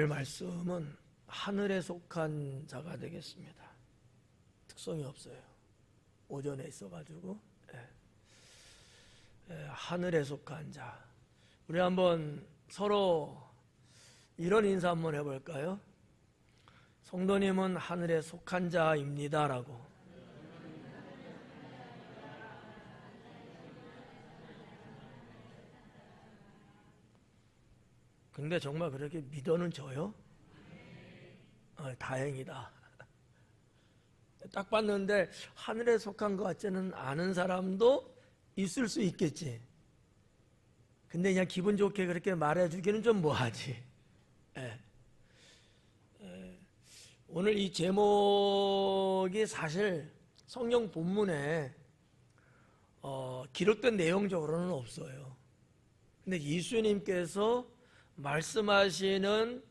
오늘 말씀은 하늘에 속한 자가 되겠습니다. 특성이 없어요. 오전에 있어가지고 하늘에 속한 자. 우리 한번 서로 이런 인사 한번 해볼까요? 성도님은 하늘에 속한 자입니다 라고. 근데 정말 그렇게 믿어는 줘요? 다행이다. 딱 봤는데 하늘에 속한 것 같지는 않은 사람도 있을 수 있겠지. 근데 그냥 기분 좋게 그렇게 말해주기는 좀 뭐하지. 오늘 이 제목이 사실 성경 본문에 기록된 내용적으로는 없어요. 근데 예수님께서 말씀하시는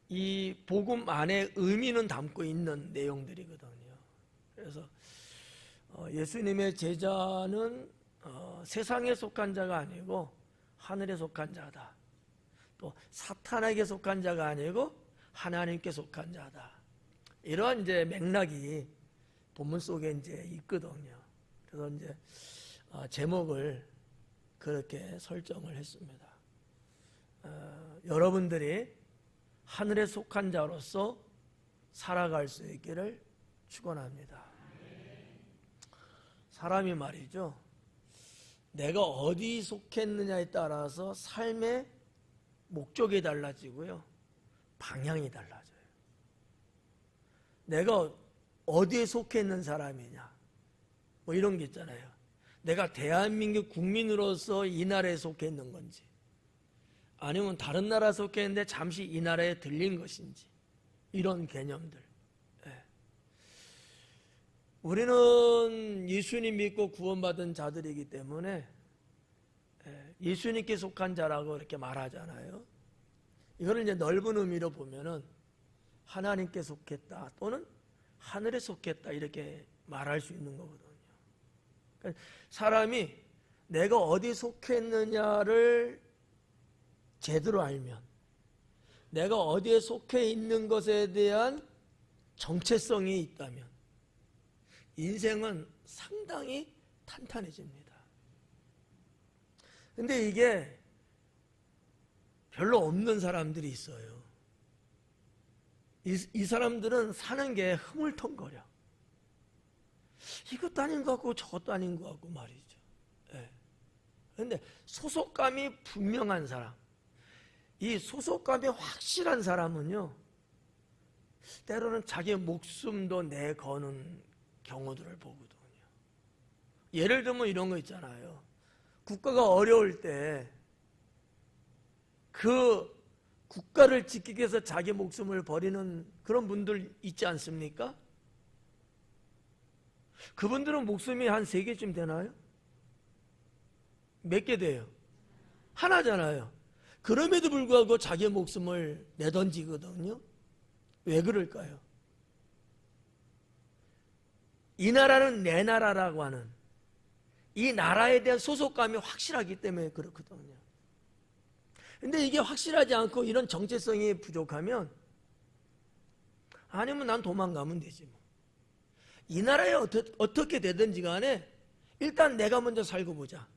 이 복음 안에 의미는 담고 있는 내용들이거든요. 그래서 예수님의 제자는 세상에 속한 자가 아니고 하늘에 속한 자다. 또 사탄에게 속한 자가 아니고 하나님께 속한 자다. 이러한 이제 맥락이 본문 속에 이제 있거든요. 그래서 이제 제목을 그렇게 설정을 했습니다. 여러분들이 하늘에 속한 자로서 살아갈 수 있기를 축원합니다. 사람이 말이죠, 내가 어디 속했느냐에 따라서 삶의 목적이 달라지고요, 방향이 달라져요. 내가 어디에 속해 있는 사람이냐, 뭐 이런 게 있잖아요. 내가 대한민국 국민으로서 이 나라에 속해 있는 건지, 아니면 다른 나라에 속해 있는데 잠시 이 나라에 들린 것인지, 이런 개념들. 우리는 예수님 믿고 구원받은 자들이기 때문에 예수님께 속한 자라고 이렇게 말하잖아요. 이거를 이제 넓은 의미로 보면은 하나님께 속했다 또는 하늘에 속했다 이렇게 말할 수 있는 거거든요. 그러니까 사람이 내가 어디 속했느냐를 제대로 알면, 내가 어디에 속해 있는 것에 대한 정체성이 있다면 인생은 상당히 탄탄해집니다. 근데 이게 별로 없는 사람들이 있어요. 이 사람들은 사는 게 흐물텅거려. 이것도 아닌 것 같고 저것도 아닌 것 같고 말이죠. 그런데 소속감이 분명한 사람, 이 소속감이 확실한 사람은요, 때로는 자기 목숨도 내거는 경우들을 보거든요. 예를 들면 이런 거 있잖아요. 국가가 어려울 때 그 국가를 지키기 위해서 자기 목숨을 버리는 그런 분들 있지 않습니까? 그분들은 목숨이 한 3개쯤 되나요? 몇 개 돼요? 하나잖아요. 그럼에도 불구하고 자기 목숨을 내던지거든요. 왜 그럴까요? 이 나라는 내 나라라고 하는 이 나라에 대한 소속감이 확실하기 때문에 그렇거든요. 근데 이게 확실하지 않고 이런 정체성이 부족하면, 아니면 난 도망가면 되지 뭐. 이 나라에 어떻게 되든지 간에 일단 내가 먼저 살고 보자.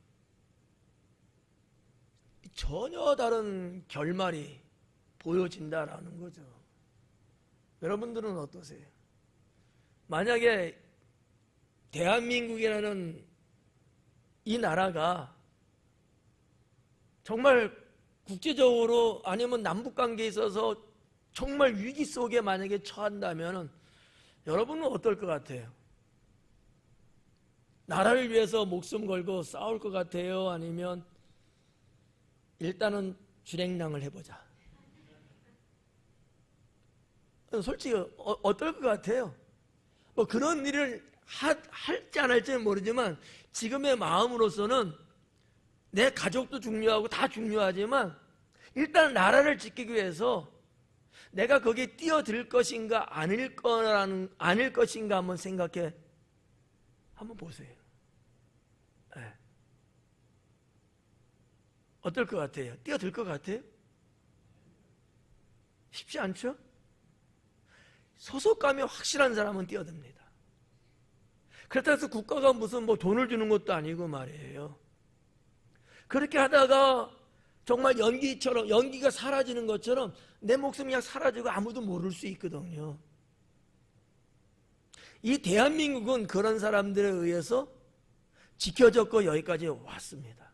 전혀 다른 결말이 보여진다라는 거죠. 여러분들은 어떠세요? 만약에 대한민국이라는 이 나라가 정말 국제적으로 아니면 남북관계에 있어서 정말 위기 속에 만약에 처한다면 여러분은 어떨 것 같아요? 나라를 위해서 목숨 걸고 싸울 것 같아요? 아니면 일단은 주랭랑을 해보자? 솔직히 어떨 것 같아요? 뭐 그런 일을 할지 안 할지는 모르지만 지금의 마음으로서는 내 가족도 중요하고 다 중요하지만 일단 나라를 지키기 위해서 내가 거기에 뛰어들 것인가 아닐 것인가 한번 생각해 한번 보세요. 어떨 것 같아요? 뛰어들 것 같아요? 쉽지 않죠? 소속감이 확실한 사람은 뛰어듭니다. 그렇다고 해서 국가가 무슨 뭐 돈을 주는 것도 아니고 말이에요. 그렇게 하다가 정말 연기가 사라지는 것처럼 내 목숨이 그냥 사라지고 아무도 모를 수 있거든요. 이 대한민국은 그런 사람들에 의해서 지켜졌고 여기까지 왔습니다.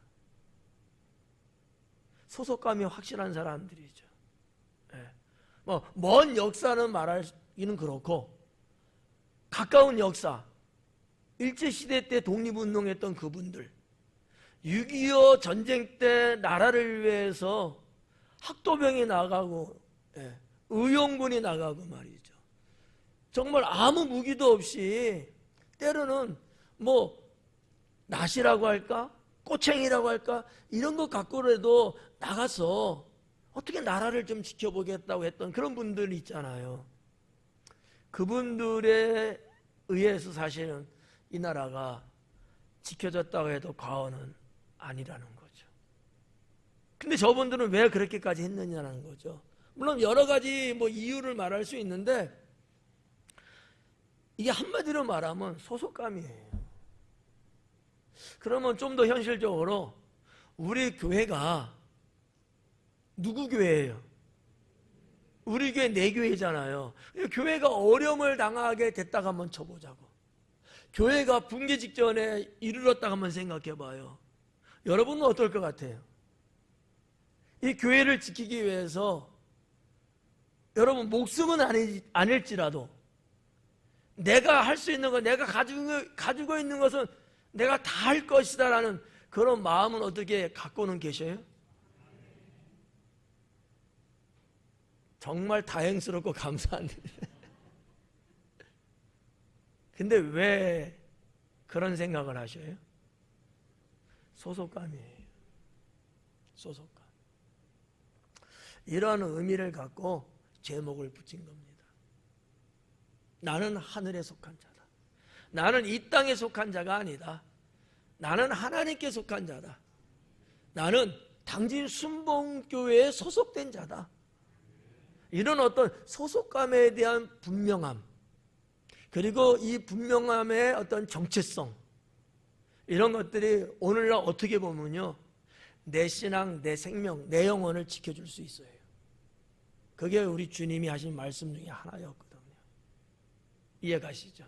소속감이 확실한 사람들이죠. 먼 역사는 말하기는 그렇고 가까운 역사, 일제시대 때 독립운동했던 그분들, 6.25 전쟁 때 나라를 위해서 학도병이 나가고 의용군이 나가고 말이죠. 정말 아무 무기도 없이 때로는 뭐 낫이라고 할까? 꼬챙이라고 할까? 이런 것 갖고라도 나가서 어떻게 나라를 좀 지켜보겠다고 했던 그런 분들이 있잖아요. 그분들에 의해서 사실은 이 나라가 지켜졌다고 해도 과언은 아니라는 거죠. 근데 저분들은 왜 그렇게까지 했느냐는 거죠. 물론 여러 가지 뭐 이유를 말할 수 있는데 이게 한마디로 말하면 소속감이에요. 그러면 좀 더 현실적으로 우리 교회가 누구 교회예요? 우리 교회 내 교회잖아요. 교회가 어려움을 당하게 됐다가 한번 쳐보자고. 교회가 붕괴 직전에 이르렀다가 한번 생각해 봐요. 여러분은 어떨 것 같아요? 이 교회를 지키기 위해서 여러분 목숨은 아닐지라도 내가 할 수 있는 것, 내가 가지고 있는 것은 내가 다 할 것이다 라는 그런 마음은 어떻게 갖고는 계셔요? 정말 다행스럽고 감사한 일이에요. 근데 왜 그런 생각을 하셔요? 소속감이에요. 소속감. 이런 의미를 갖고 제목을 붙인 겁니다. 나는 하늘에 속한 자다. 나는 이 땅에 속한 자가 아니다. 나는 하나님께 속한 자다. 나는 당진 순복음교회에 소속된 자다. 이런 어떤 소속감에 대한 분명함, 그리고 이 분명함의 어떤 정체성, 이런 것들이 오늘날 어떻게 보면요, 내 신앙, 내 생명, 내 영혼을 지켜줄 수 있어요. 그게 우리 주님이 하신 말씀 중에 하나였거든요. 이해가시죠?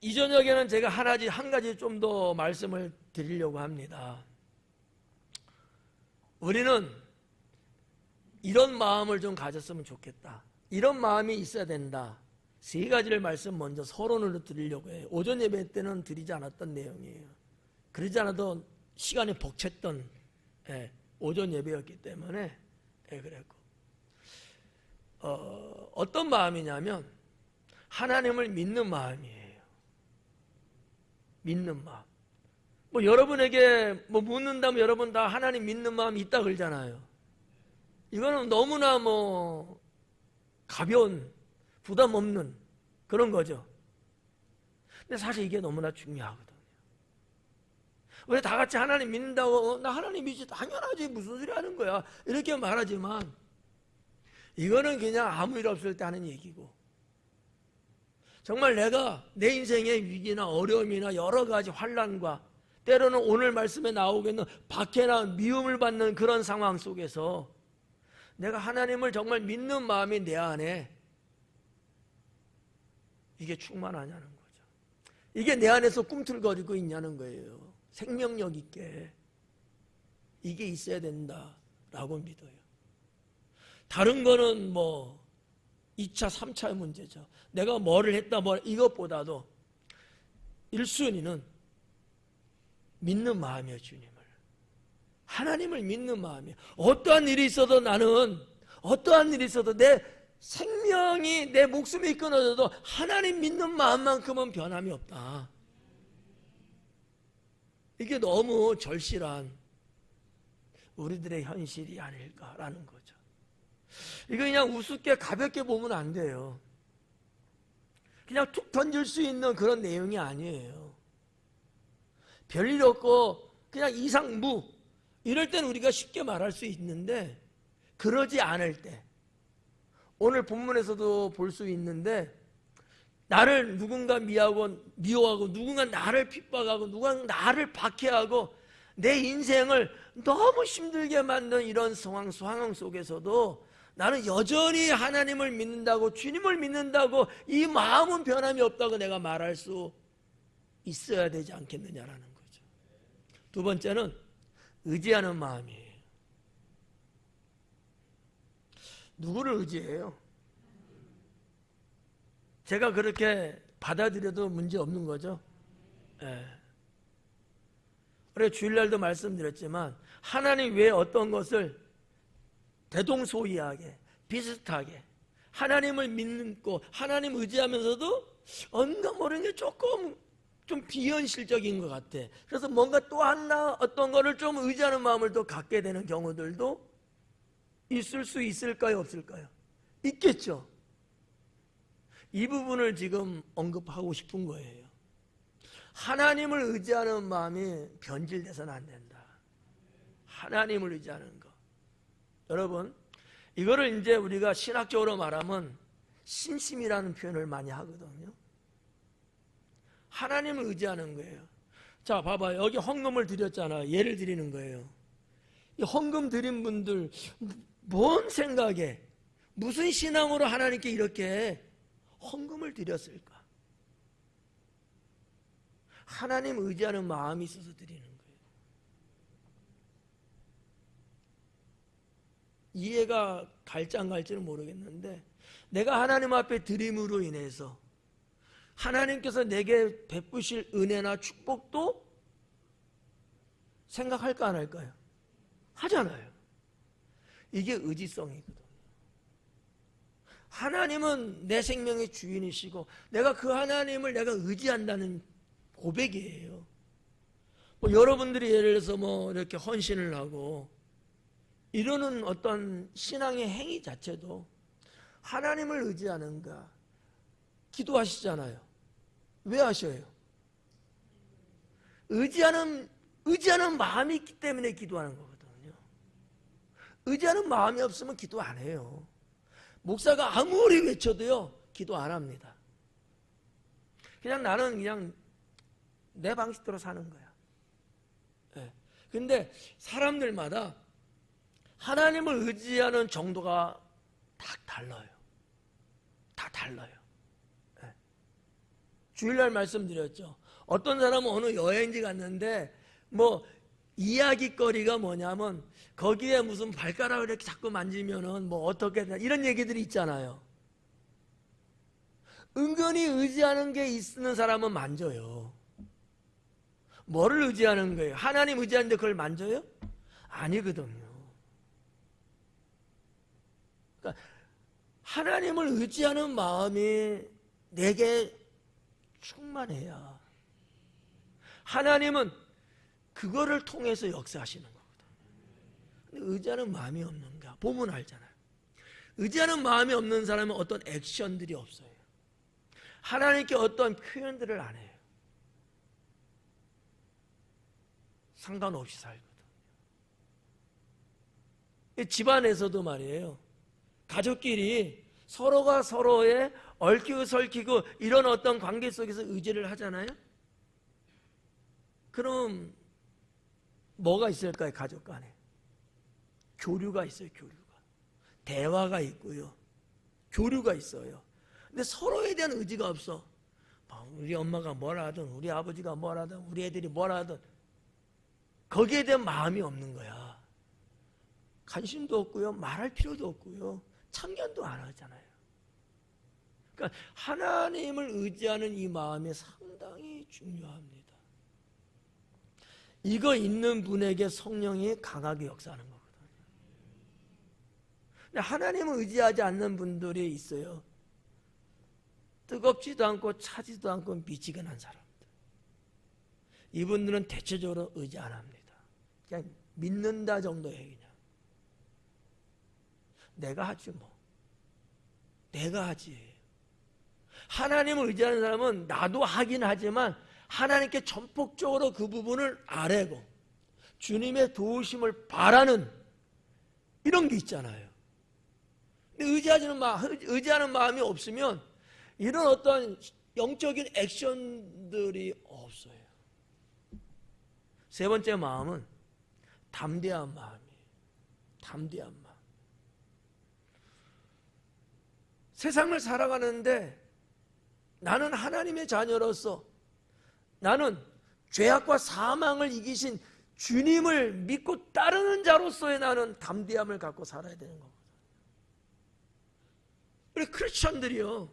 이 저녁에는 제가 한 가지 좀 더 말씀을 드리려고 합니다. 우리는 이런 마음을 좀 가졌으면 좋겠다. 이런 마음이 있어야 된다. 세 가지를 말씀 먼저 서론으로 드리려고 해요. 오전 예배 때는 드리지 않았던 내용이에요. 그러지 않아도 시간이 벅찼던 오전 예배였기 때문에 그랬고, 어떤 마음이냐면 하나님을 믿는 마음이에요. 믿는 마음. 뭐 여러분에게 뭐 묻는다면 여러분 다 하나님 믿는 마음이 있다 그러잖아요. 이거는 너무나 뭐 가벼운, 부담 없는 그런 거죠. 근데 사실 이게 너무나 중요하거든요. 왜 다 같이 하나님 믿는다고, 나 하나님 믿지, 당연하지, 무슨 소리 하는 거야, 이렇게 말하지만 이거는 그냥 아무 일 없을 때 하는 얘기고, 정말 내가 내 인생의 위기나 어려움이나 여러 가지 환난과 때로는 오늘 말씀에 나오겠는 박해나 미움을 받는 그런 상황 속에서 내가 하나님을 정말 믿는 마음이 내 안에 이게 충만하냐는 거죠. 이게 내 안에서 꿈틀거리고 있냐는 거예요. 생명력 있게 이게 있어야 된다라고 믿어요. 다른 거는 뭐 2차, 3차의 문제죠. 내가 뭐를 했다, 이것보다도 1순위는 믿는 마음이에요. 주님을, 하나님을 믿는 마음이에요. 어떠한 일이 있어도 나는, 어떠한 일이 있어도 내 생명이, 내 목숨이 끊어져도 하나님 믿는 마음만큼은 변함이 없다. 이게 너무 절실한 우리들의 현실이 아닐까라는 거죠. 이거 그냥 우습게 가볍게 보면 안 돼요. 그냥 툭 던질 수 있는 그런 내용이 아니에요. 별일 없고 그냥 이상무, 이럴 때는 우리가 쉽게 말할 수 있는데, 그러지 않을 때, 오늘 본문에서도 볼 수 있는데, 나를 누군가 미워하고 누군가 나를 핍박하고 누군가 나를 박해하고 내 인생을 너무 힘들게 만든 이런 상황 속에서도 나는 여전히 하나님을 믿는다고, 주님을 믿는다고, 이 마음은 변함이 없다고 내가 말할 수 있어야 되지 않겠느냐라는 거죠. 두 번째는 의지하는 마음이에요. 누구를 의지해요? 제가 그렇게 받아들여도 문제 없는 거죠. 예. 그래, 주일날도 말씀드렸지만 하나님 외에 어떤 것을 대동소이하게 비슷하게 하나님을 믿고 하나님 의지하면서도 뭔가 모르는 게 조금 좀 비현실적인 것 같아. 그래서 뭔가 또 하나 어떤 거를 좀 의지하는 마음을 또 갖게 되는 경우들도 있을 수 있을까요? 없을까요? 있겠죠. 이 부분을 지금 언급하고 싶은 거예요. 하나님을 의지하는 마음이 변질돼서는 안 된다. 하나님을 의지하는 것. 여러분, 이거를 이제 우리가 신학적으로 말하면 신심이라는 표현을 많이 하거든요. 하나님을 의지하는 거예요. 자, 봐봐요. 여기 헌금을 드렸잖아. 예를 드리는 거예요. 이 헌금 드린 분들 뭔 생각에, 무슨 신앙으로 하나님께 이렇게 헌금을 드렸을까? 하나님 의지하는 마음이 있어서 드리는 거예요. 이해가 갈지 안 갈지는 모르겠는데, 내가 하나님 앞에 드림으로 인해서 하나님께서 내게 베푸실 은혜나 축복도 생각할까 안 할까요? 하잖아요. 이게 의지성이거든요. 하나님은 내 생명의 주인이시고 내가 그 하나님을 내가 의지한다는 고백이에요. 뭐 여러분들이 예를 들어서 뭐 이렇게 헌신을 하고 이러는 어떤 신앙의 행위 자체도 하나님을 의지하는가. 기도하시잖아요. 왜 하셔요? 의지하는 마음이 있기 때문에 기도하는 거거든요. 의지하는 마음이 없으면 기도 안 해요. 목사가 아무리 외쳐도요, 기도 안 합니다. 그냥 나는 그냥 내 방식대로 사는 거야. 네. 근데 사람들마다 하나님을 의지하는 정도가 다 달라요. 다 달라요. 네. 주일날 말씀드렸죠. 어떤 사람은 어느 여행지 갔는데 뭐 이야기거리가 뭐냐면 거기에 무슨 발가락을 이렇게 자꾸 만지면은 뭐 어떻게 되나 이런 얘기들이 있잖아요. 은근히 의지하는 게 있는 사람은 만져요. 뭐를 의지하는 거예요? 하나님 의지하는데 그걸 만져요? 아니거든요. 그러니까 하나님을 의지하는 마음이 내게 충만해야 하나님은 그거를 통해서 역사하시는 거거든요. 근데 의지하는 마음이 없는가? 보면 알잖아요. 의지하는 마음이 없는 사람은 어떤 액션들이 없어요. 하나님께 어떤 표현들을 안 해요. 상관없이 살거든요. 집안에서도 말이에요. 가족끼리 서로가 서로의 얽히고 설키고 이런 어떤 관계 속에서 의지를 하잖아요. 그럼 뭐가 있을까요? 가족 간에 교류가 있어요. 교류가 대화가 있고요, 교류가 있어요. 근데 서로에 대한 의지가 없어. 우리 엄마가 뭐라 하든 우리 아버지가 뭐라 하든 우리 애들이 뭐라 하든 거기에 대한 마음이 없는 거야. 관심도 없고요, 말할 필요도 없고요, 참견도 안 하잖아요. 그러니까 하나님을 의지하는 이 마음이 상당히 중요합니다. 이거 있는 분에게 성령이 강하게 역사하는 거거든요. 근데 하나님을 의지하지 않는 분들이 있어요. 뜨겁지도 않고 차지도 않고 미지근한 사람들. 이분들은 대체적으로 의지 안 합니다. 그냥 믿는다 정도예요. 그냥 내가 하지 뭐. 내가 하지. 하나님을 의지하는 사람은 나도 하긴 하지만 하나님께 전폭적으로 그 부분을 아뢰고 주님의 도우심을 바라는 이런 게 있잖아요. 근데 의지하는 마음이 없으면 이런 어떤 영적인 액션들이 없어요. 세 번째 마음은 담대한 마음이에요. 담대한 마음. 세상을 살아가는데 나는 하나님의 자녀로서 나는 죄악과 사망을 이기신 주님을 믿고 따르는 자로서의 나는 담대함을 갖고 살아야 되는 거거든요. 우리 크리스천들이요,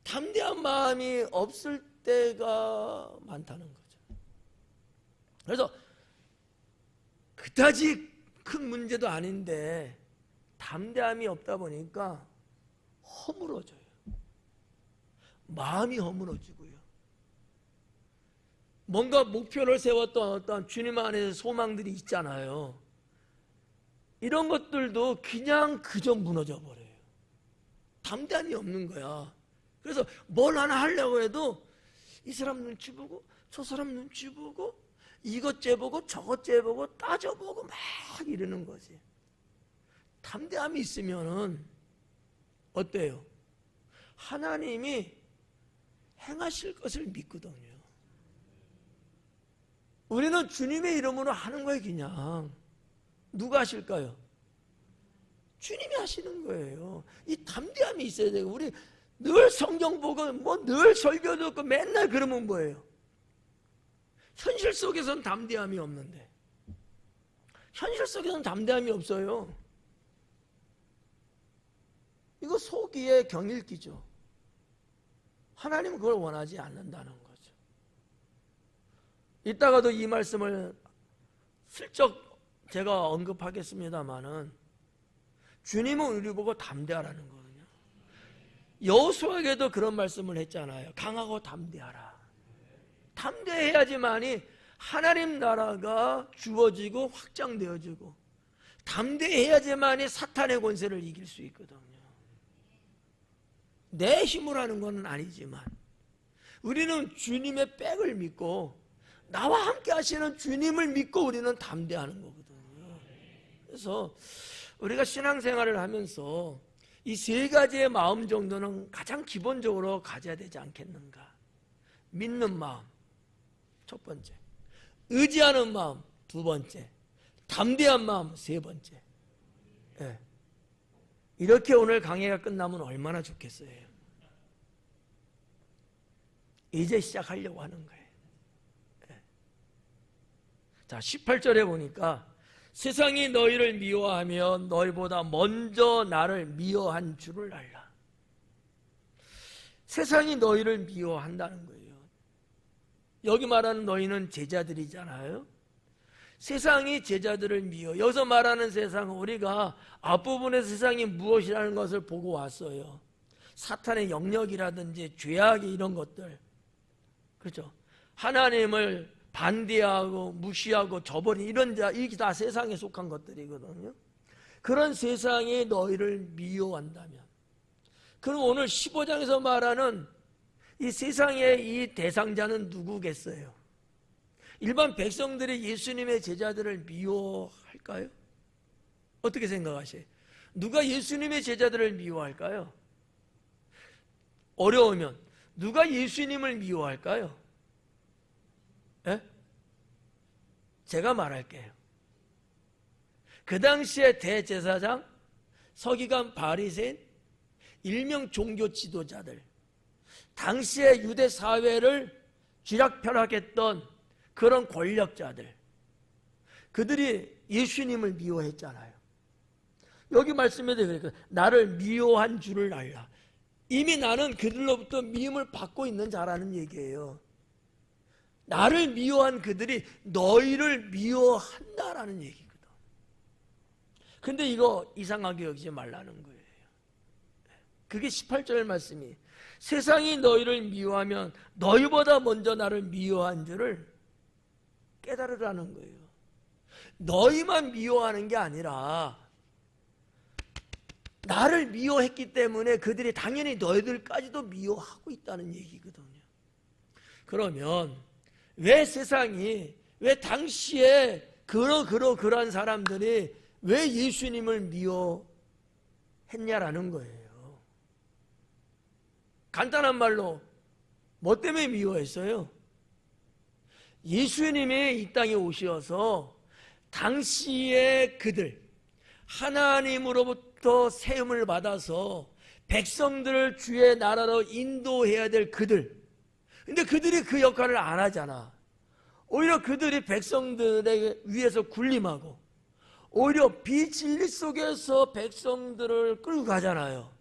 담대한 마음이 없을 때가 많다는 거죠. 그래서 그다지 큰 문제도 아닌데 담대함이 없다 보니까 허물어져요. 마음이 허물어지고요. 뭔가 목표를 세웠던 어떤 주님 안에서 소망들이 있잖아요. 이런 것들도 그냥 그저 무너져 버려요. 담대함이 없는 거야. 그래서 뭘 하나 하려고 해도 이 사람 눈치 보고 저 사람 눈치 보고 이것 재보고 저것 재보고 따져보고 막 이러는 거지. 담대함이 있으면은 어때요? 하나님이 행하실 것을 믿거든요. 우리는 주님의 이름으로 하는 거예요. 그냥 누가 하실까요? 주님이 하시는 거예요. 이 담대함이 있어야 돼요. 우리 늘 성경 보고 뭐 늘 설교 듣고 맨날 그러면 뭐예요? 현실 속에서는 담대함이 없는데, 현실 속에서는 담대함이 없어요. 이거 속이의 경읽기죠. 하나님은 그걸 원하지 않는다는 거죠. 이따가도 이 말씀을 슬쩍 제가 언급하겠습니다마는 주님은 우리 보고 담대하라는 거거든요. 여호수아에게도 그런 말씀을 했잖아요. 강하고 담대하라. 담대해야지만이 하나님 나라가 주어지고 확장되어지고, 담대해야지만이 사탄의 권세를 이길 수 있거든요. 내 힘으로 하는 건 아니지만 우리는 주님의 백을 믿고 나와 함께 하시는 주님을 믿고 우리는 담대하는 거거든요. 그래서 우리가 신앙생활을 하면서 이 세 가지의 마음 정도는 가장 기본적으로 가져야 되지 않겠는가. 믿는 마음 첫 번째, 의지하는 마음 두 번째, 담대한 마음 세 번째. 네. 이렇게 오늘 강의가 끝나면 얼마나 좋겠어요. 이제 시작하려고 하는 거예요. 네. 자, 18절에 보니까 세상이 너희를 미워하며 너희보다 먼저 나를 미워한 줄을 알라. 세상이 너희를 미워한다는 거예요. 여기 말하는 너희는 제자들이잖아요. 세상이 제자들을 미워. 여기서 말하는 세상은 우리가 앞부분의 세상이 무엇이라는 것을 보고 왔어요. 사탄의 영역이라든지 죄악이 이런 것들, 그렇죠? 하나님을 반대하고 무시하고 저버린 이런 자, 이게 다 세상에 속한 것들이거든요. 그런 세상이 너희를 미워한다면, 그럼 오늘 15장에서 말하는 이 세상의 이 대상자는 누구겠어요? 일반 백성들이 예수님의 제자들을 미워할까요? 어떻게 생각하세요? 누가 예수님의 제자들을 미워할까요? 어려우면 누가 예수님을 미워할까요? 예? 제가 말할게요. 그 당시에 대제사장, 서기관, 바리새인, 일명 종교 지도자들, 당시의 유대 사회를 쥐락펴락했던 그런 권력자들, 그들이 예수님을 미워했잖아요. 여기 말씀에도 그러니까 나를 미워한 줄을 알라. 이미 나는 그들로부터 미움을 받고 있는 자라는 얘기예요. 나를 미워한 그들이 너희를 미워한다라는 얘기거든. 근데 이거 이상하게 여기지 말라는 거예요. 그게 18절 말씀이, 세상이 너희를 미워하면 너희보다 먼저 나를 미워한 줄을 깨달으라는 거예요. 너희만 미워하는 게 아니라 나를 미워했기 때문에 그들이 당연히 너희들까지도 미워하고 있다는 얘기거든요. 그러면 왜 세상이, 왜 당시에 그러한 사람들이 왜 예수님을 미워했냐라는 거예요. 간단한 말로 뭐 때문에 미워했어요? 예수님이 이 땅에 오셔서 당시에 그들, 하나님으로부터 세움을 받아서 백성들을 주의 나라로 인도해야 될 그들, 근데 그들이 그 역할을 안 하잖아. 오히려 그들이 백성들에게 위해서 군림하고 오히려 비진리 속에서 백성들을 끌고 가잖아요.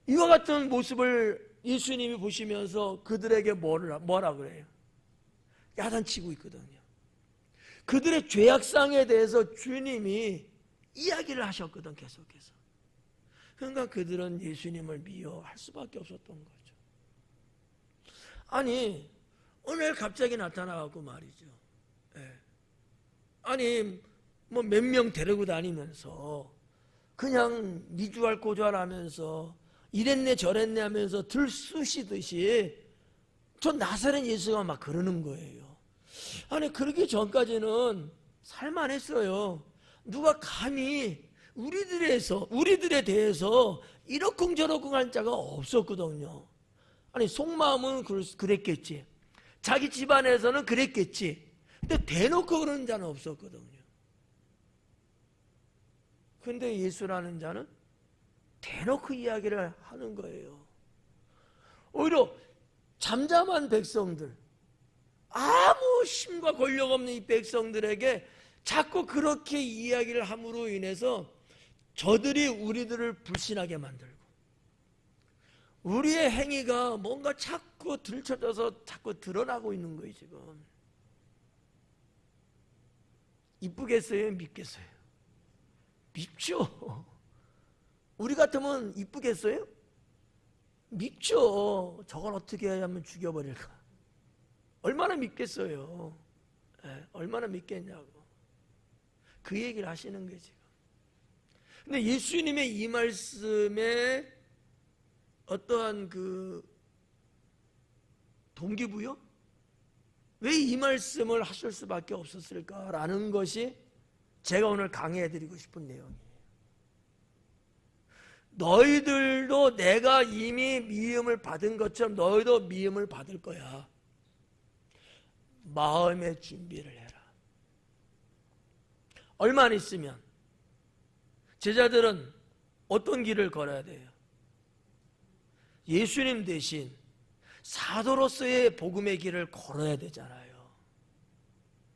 이와 같은 모습을 예수님이 보시면서 그들에게 뭐라 그래요? 야단치고 있거든요. 그들의 죄악상에 대해서 주님이 이야기를 하셨거든, 계속해서. 그러니까 그들은 예수님을 미워할 수밖에 없었던 거죠. 아니, 오늘 갑자기 나타나갖고 말이죠. 아니, 뭐 몇 명 데리고 다니면서 그냥 미주알 고주알 하면서 이랬네 저랬네 하면서 들쑤시듯이 저 나사렛 예수가 막 그러는 거예요. 아니, 그러기 전까지는 살만했어요. 누가 감히 우리들에 대해서 이러쿵저러쿵 한 자가 없었거든요. 아니, 속마음은 그랬겠지. 자기 집안에서는 그랬겠지. 근데 대놓고 그러는 자는 없었거든요. 근데 예수라는 자는 대놓고 이야기를 하는 거예요. 오히려 잠잠한 백성들, 아무 힘과 권력 없는 이 백성들에게 자꾸 그렇게 이야기를 함으로 인해서 저들이 우리들을 불신하게 만들고 우리의 행위가 뭔가 자꾸 들춰져서 자꾸 드러나고 있는 거예요. 지금 이쁘겠어요? 믿겠어요? 믿죠. 우리 같으면 이쁘겠어요? 믿죠. 저걸 어떻게 하면 죽여버릴까? 얼마나 믿겠어요? 얼마나 믿겠냐고. 그 얘기를 하시는 거예요, 지금. 근데 예수님의 이 말씀에 어떠한 그 동기부여? 왜 이 말씀을 하실 수밖에 없었을까라는 것이 제가 오늘 강의해드리고 싶은 내용이에요. 너희들도 내가 이미 미움을 받은 것처럼 너희도 미움을 받을 거야. 마음의 준비를 해라. 얼마 안 있으면 제자들은 어떤 길을 걸어야 돼요? 예수님 대신 사도로서의 복음의 길을 걸어야 되잖아요.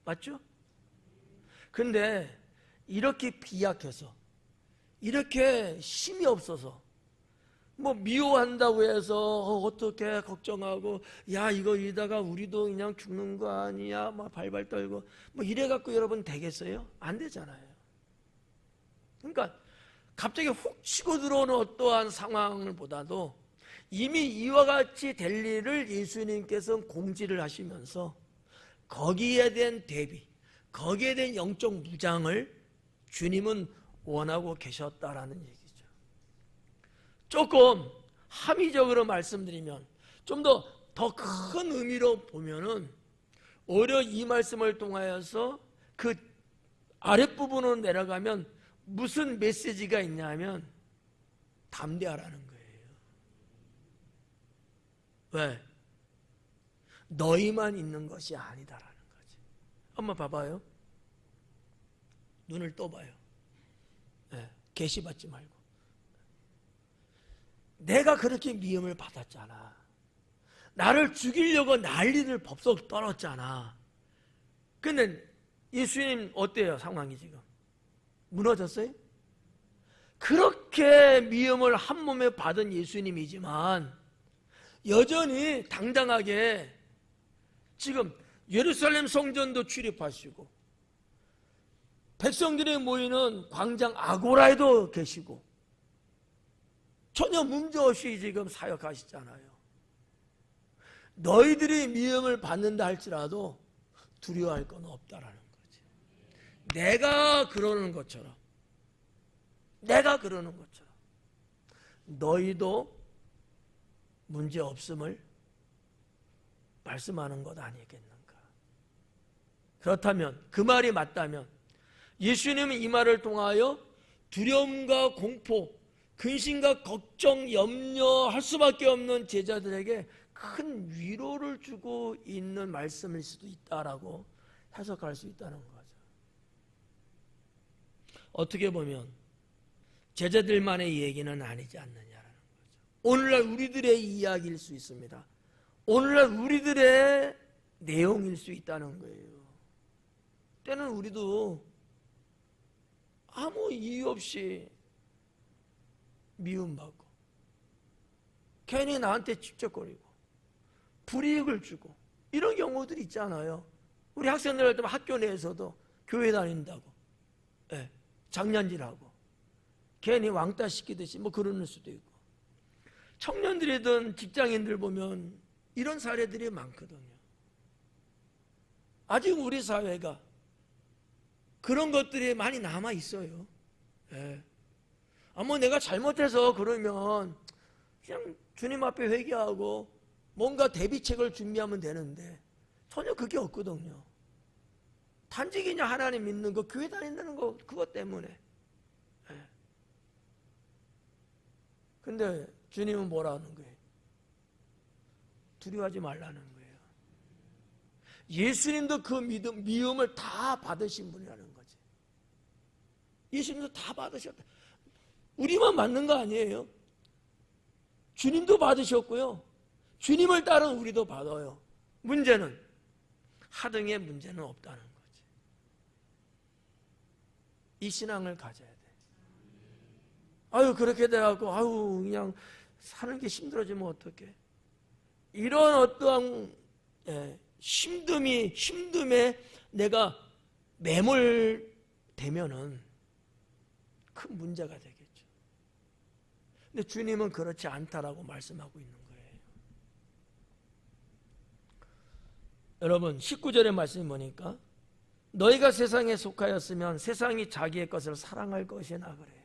맞죠? 근데 이렇게 비약해서, 이렇게 힘이 없어서, 뭐 미워한다고 해서 어떻게 걱정하고, 야 이거 이러다가 우리도 그냥 죽는 거 아니야, 막 발발 떨고 뭐 이래갖고 여러분 되겠어요? 안 되잖아요. 그러니까 갑자기 훅 치고 들어오는 어떠한 상황을 보다도 이미 이와 같이 될 일을 예수님께서는 공지를 하시면서 거기에 대한 대비, 거기에 대한 영적 무장을 주님은 원하고 계셨다라는 얘기죠. 조금 함의적으로 말씀드리면, 좀 더 큰 의미로 보면은 오히려 이 말씀을 통하여서 그 아랫부분으로 내려가면 무슨 메시지가 있냐면 담대하라는 거예요. 왜? 너희만 있는 것이 아니다라는 거지. 한번 봐봐요. 눈을 떠봐요. 계시받지 말고. 내가 그렇게 미움을 받았잖아. 나를 죽이려고 난리를 법석 떨었잖아. 근데 예수님 어때요? 상황이 지금 무너졌어요? 그렇게 미움을 한 몸에 받은 예수님이지만 여전히 당당하게 지금 예루살렘 성전도 출입하시고 백성들이 모이는 광장 아고라에도 계시고 전혀 문제없이 지금 사역하시잖아요. 너희들이 미움을 받는다 할지라도 두려워할 건 없다라는 거지. 내가 그러는 것처럼 너희도 문제 없음을 말씀하는 것 아니겠는가. 그렇다면, 그 말이 맞다면 예수님은 이 말을 통하여 두려움과 공포, 근심과 걱정, 염려할 수밖에 없는 제자들에게 큰 위로를 주고 있는 말씀일 수도 있다라고 해석할 수 있다는 거죠. 어떻게 보면 제자들만의 얘기는 아니지 않느냐라는 거죠. 오늘날 우리들의 이야기일 수 있습니다. 오늘날 우리들의 내용일 수 있다는 거예요. 때는 우리도 아무 이유 없이 미움받고 괜히 나한테 집적거리고 불이익을 주고 이런 경우들이 있잖아요. 우리 학생들 할 때 학교 내에서도 교회 다닌다고 장난질하고 괜히 왕따 시키듯이 뭐 그러는 수도 있고, 청년들이든 직장인들 보면 이런 사례들이 많거든요. 아직 우리 사회가 그런 것들이 많이 남아 있어요. 뭐 내가 잘못해서 그러면 그냥 주님 앞에 회개하고 뭔가 대비책을 준비하면 되는데 전혀 그게 없거든요. 단지 그냥 하나님 믿는 거, 교회 다닌다는 거, 그것 때문에. 근데 주님은 뭐라 하는 거예요? 두려워하지 말라는 거예요. 예수님도 그 미움을 다 받으신 분이라는 거지. 예수님도 다 받으셨다. 우리만 맞는 거 아니에요. 주님도 받으셨고요, 주님을 따른 우리도 받아요. 문제는 하등의 문제는 없다는 거지. 이 신앙을 가져야 돼. 그렇게 돼갖고 그냥 사는 게 힘들어지면 어떡해. 이런 어떠한 힘듦에 내가 매몰되면은 큰 문제가 되겠죠. 근데 주님은 그렇지 않다라고 말씀하고 있는 거예요. 여러분, 19절의 말씀이 뭐니까? 너희가 세상에 속하였으면 세상이 자기의 것을 사랑할 것이나 그래요.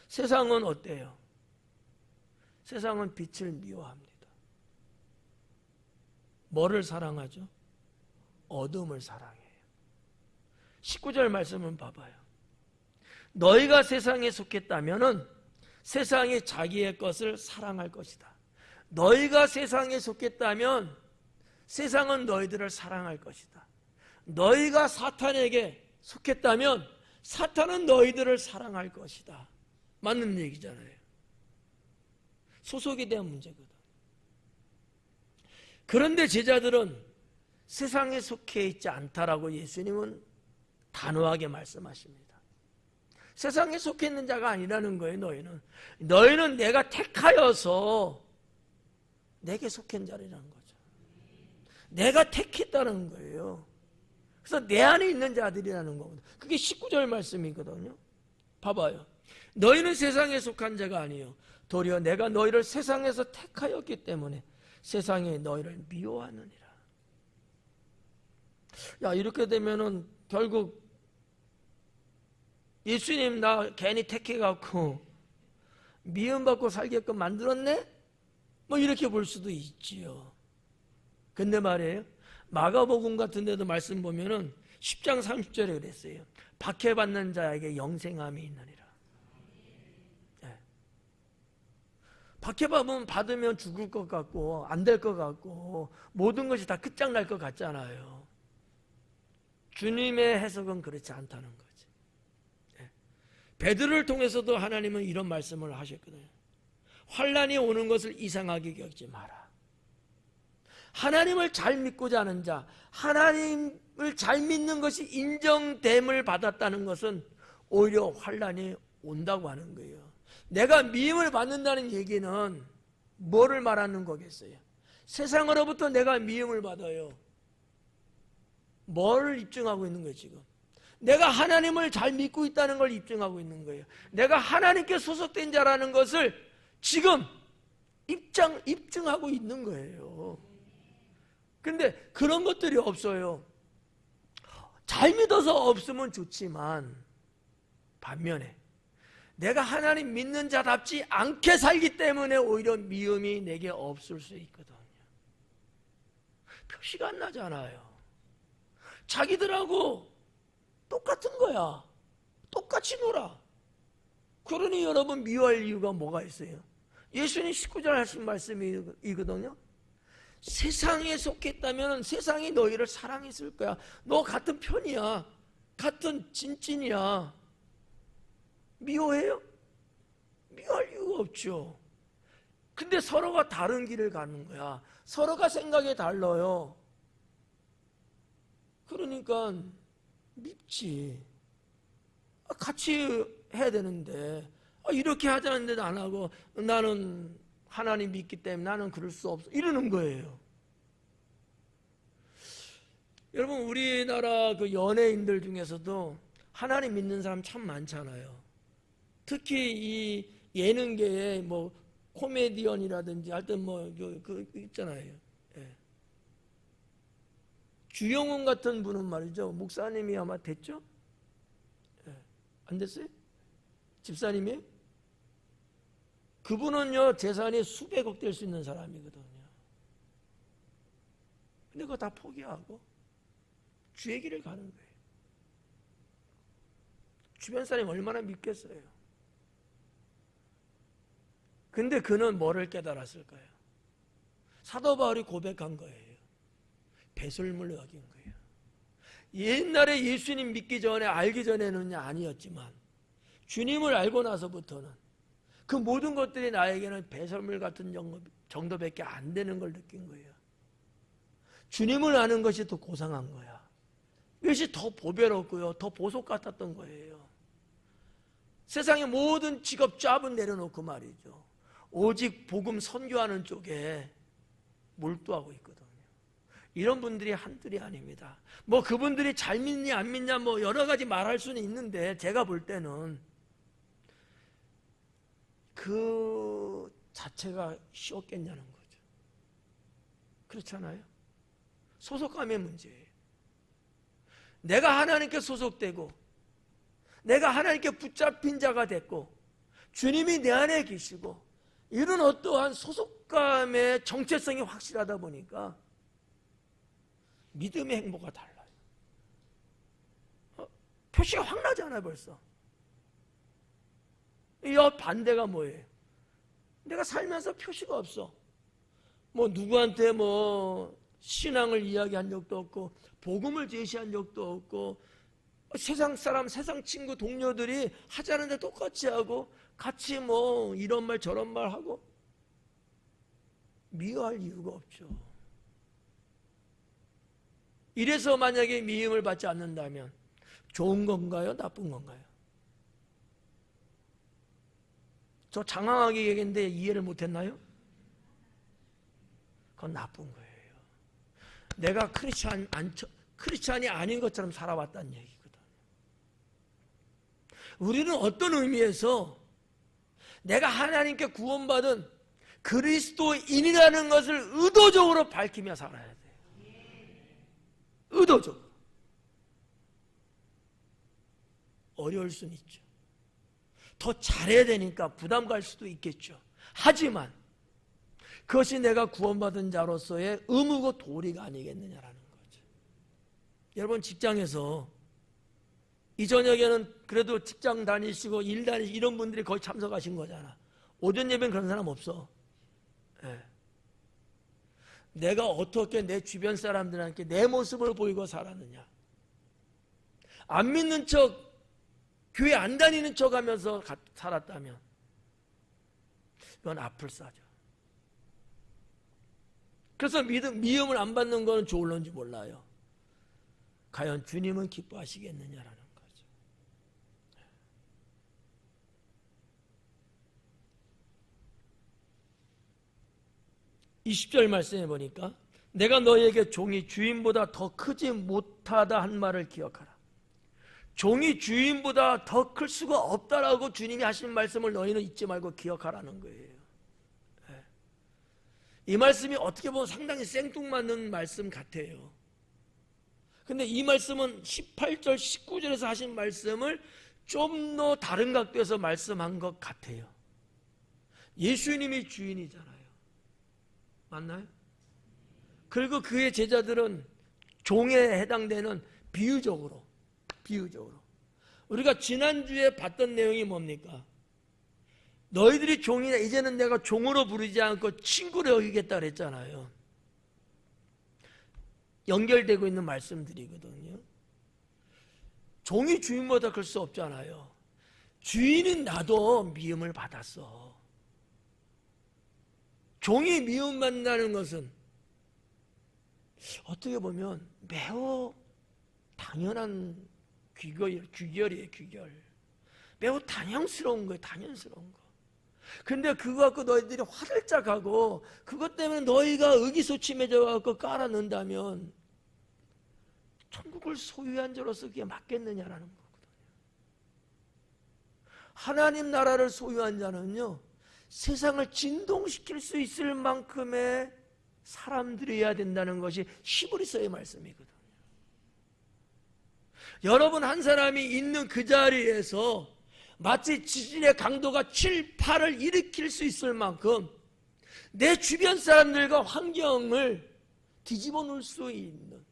세상은 어때요? 세상은 빛을 미워합니다. 뭐를 사랑하죠? 어둠을 사랑해요. 19절 말씀은 봐봐요. 너희가 세상에 속했다면은 세상이 자기의 것을 사랑할 것이다. 너희가 세상에 속했다면 세상은 너희들을 사랑할 것이다. 너희가 사탄에게 속했다면 사탄은 너희들을 사랑할 것이다. 맞는 얘기잖아요. 소속에 대한 문제거든. 그런데 제자들은 세상에 속해 있지 않다라고 예수님은 단호하게 말씀하십니다. 세상에 속해 있는 자가 아니라는 거예요. 너희는 내가 택하여서 내게 속한 자리라는 거죠. 내가 택했다는 거예요. 그래서 내 안에 있는 자들이라는 거거든요. 그게 19절 말씀이거든요. 봐봐요. 너희는 세상에 속한 자가 아니요 도리어 내가 너희를 세상에서 택하였기 때문에 세상에 너희를 미워하느니라. 이렇게 되면은 결국 예수님 나 괜히 택해갖고 미움받고 살게끔 만들었네? 뭐 이렇게 볼 수도 있지요. 근데 말이에요, 마가복음 같은 데도 말씀 보면은 10장 30절에 그랬어요. 박해받는 자에게 영생함이 있느니라. 박해받으면 죽을 것 같고 안 될 것 같고 모든 것이 다 끝장날 것 같잖아요. 주님의 해석은 그렇지 않다는 거지. 베드로를 통해서도 하나님은 이런 말씀을 하셨거든요. 환난이 오는 것을 이상하게 겪지 마라. 하나님을 잘 믿고자 하는 자, 하나님을 잘 믿는 것이 인정됨을 받았다는 것은 오히려 환난이 온다고 하는 거예요. 내가 미움을 받는다는 얘기는 뭐를 말하는 거겠어요? 세상으로부터 내가 미움을 받아요. 뭘 입증하고 있는 거예요 지금? 내가 하나님을 잘 믿고 있다는 걸 입증하고 있는 거예요. 내가 하나님께 소속된 자라는 것을 지금 입증하고 있는 거예요. 근데 그런 것들이 없어요. 잘 믿어서 없으면 좋지만 반면에 내가 하나님 믿는 자답지 않게 살기 때문에 오히려 미움이 내게 없을 수 있거든요. 표시가 안 나잖아요. 자기들하고 똑같은 거야. 똑같이 놀아. 그러니 여러분 미워할 이유가 뭐가 있어요? 예수님 19절 하신 말씀이거든요. 세상에 속했다면 세상이 너희를 사랑했을 거야. 너 같은 편이야. 같은 진찐이야. 미워해요? 미워할 이유가 없죠. 근데 서로가 다른 길을 가는 거야. 서로가 생각이 달라요. 그러니까 밉지. 같이 해야 되는데 이렇게 하자는데도 안 하고 나는 하나님 믿기 때문에 나는 그럴 수 없어 이러는 거예요. 여러분 우리나라 그 연예인들 중에서도 하나님 믿는 사람 참 많잖아요. 특히 이 예능계에 뭐 코미디언이라든지 하여튼 뭐 그 있잖아요. 예. 주영훈 같은 분은 말이죠. 목사님이 아마 됐죠? 예. 안 됐어요? 집사님이? 그분은요 재산이 수백억 될 수 있는 사람이거든요. 근데 그거 다 포기하고 주의 길을 가는 거예요. 주변 사람이 얼마나 믿겠어요. 근데 그는 뭐를 깨달았을까요? 사도 바울이 고백한 거예요. 배설물 어긴 거예요. 옛날에 예수님 믿기 전에 알기 전에는 아니었지만 주님을 알고 나서부터는 그 모든 것들이 나에게는 배설물 같은 정도밖에 안 되는 걸 느낀 거예요. 주님을 아는 것이 더 고상한 거야. 이것이 더 보배롭고요, 더 보석 같았던 거예요. 세상의 모든 직업 잡은 내려놓고 말이죠. 오직 복음 선교하는 쪽에 몰두하고 있거든요. 이런 분들이 한둘이 아닙니다. 뭐 그분들이 잘 믿냐 안 믿냐 뭐 여러 가지 말할 수는 있는데 제가 볼 때는 그 자체가 쉬웠겠냐는 거죠. 그렇잖아요. 소속감의 문제예요. 내가 하나님께 소속되고 내가 하나님께 붙잡힌 자가 됐고 주님이 내 안에 계시고 이런 어떠한 소속감의 정체성이 확실하다 보니까 믿음의 행보가 달라요. 표시가 확 나잖아요 벌써. 이 반대가 뭐예요? 내가 살면서 표시가 없어. 뭐 누구한테 뭐 신앙을 이야기한 적도 없고 복음을 제시한 적도 없고 세상 사람, 세상 친구, 동료들이 하자는데 똑같이 하고 같이 뭐 이런 말 저런 말 하고 미워할 이유가 없죠. 이래서 만약에 미움을 받지 않는다면 좋은 건가요? 나쁜 건가요? 저 장황하게 얘기했는데 이해를 못했나요? 그건 나쁜 거예요. 내가 크리스찬이 아닌 것처럼 살아왔다는 얘기거든. 우리는 어떤 의미에서 내가 하나님께 구원받은 그리스도인이라는 것을 의도적으로 밝히며 살아야 돼요. 의도적으로. 어려울 수는 있죠. 더 잘해야 되니까 부담 갈 수도 있겠죠. 하지만 그것이 내가 구원받은 자로서의 의무고 도리가 아니겠느냐라는 거죠. 여러분 직장에서 이 저녁에는 그래도 직장 다니시고 일 다니시고 이런 분들이 거의 참석하신 거잖아. 오전 예배는 그런 사람 없어. 네. 내가 어떻게 내 주변 사람들한테 내 모습을 보이고 살았느냐. 안 믿는 척 교회 안 다니는 척 하면서 살았다면 이건 앞을 싸죠. 그래서 미움을 안 받는 건 좋을런지 몰라요. 과연 주님은 기뻐하시겠느냐라는 거죠. 20절 말씀해 보니까 내가 너희에게 종이 주인보다 더 크지 못하다 한 말을 기억하라. 종이 주인보다 더 클 수가 없다라고 주님이 하신 말씀을 너희는 잊지 말고 기억하라는 거예요. 이 말씀이 어떻게 보면 상당히 생뚱맞는 말씀 같아요. 근데 이 말씀은 18절, 19절에서 하신 말씀을 좀 더 다른 각도에서 말씀한 것 같아요. 예수님이 주인이잖아요. 맞나요? 그리고 그의 제자들은 종에 해당되는 비유적으로 우리가 지난주에 봤던 내용이 뭡니까? 너희들이 종이냐, 이제는 내가 종으로 부르지 않고 친구로 여기겠다 그랬잖아요. 연결되고 있는 말씀들이거든요. 종이 주인보다 클 수 없잖아요. 주인은 나도 미움을 받았어. 종이 미움받는다는 것은 어떻게 보면 매우 당연한 규결이에요, 규결. 매우 당연스러운 거예요, 당연스러운 거. 근데 그거 갖고 너희들이 화를 짝하고 그것 때문에 너희가 의기소침해져 갖고 깔아넣는다면 천국을 소유한 자로서 그게 맞겠느냐라는 거거든요. 하나님 나라를 소유한 자는요, 세상을 진동시킬 수 있을 만큼의 사람들이어야 된다는 것이 히브리서의 말씀이거든요. 여러분 한 사람이 있는 그 자리에서 마치 지진의 강도가 7, 8을 일으킬 수 있을 만큼 내 주변 사람들과 환경을 뒤집어 놓을 수 있는,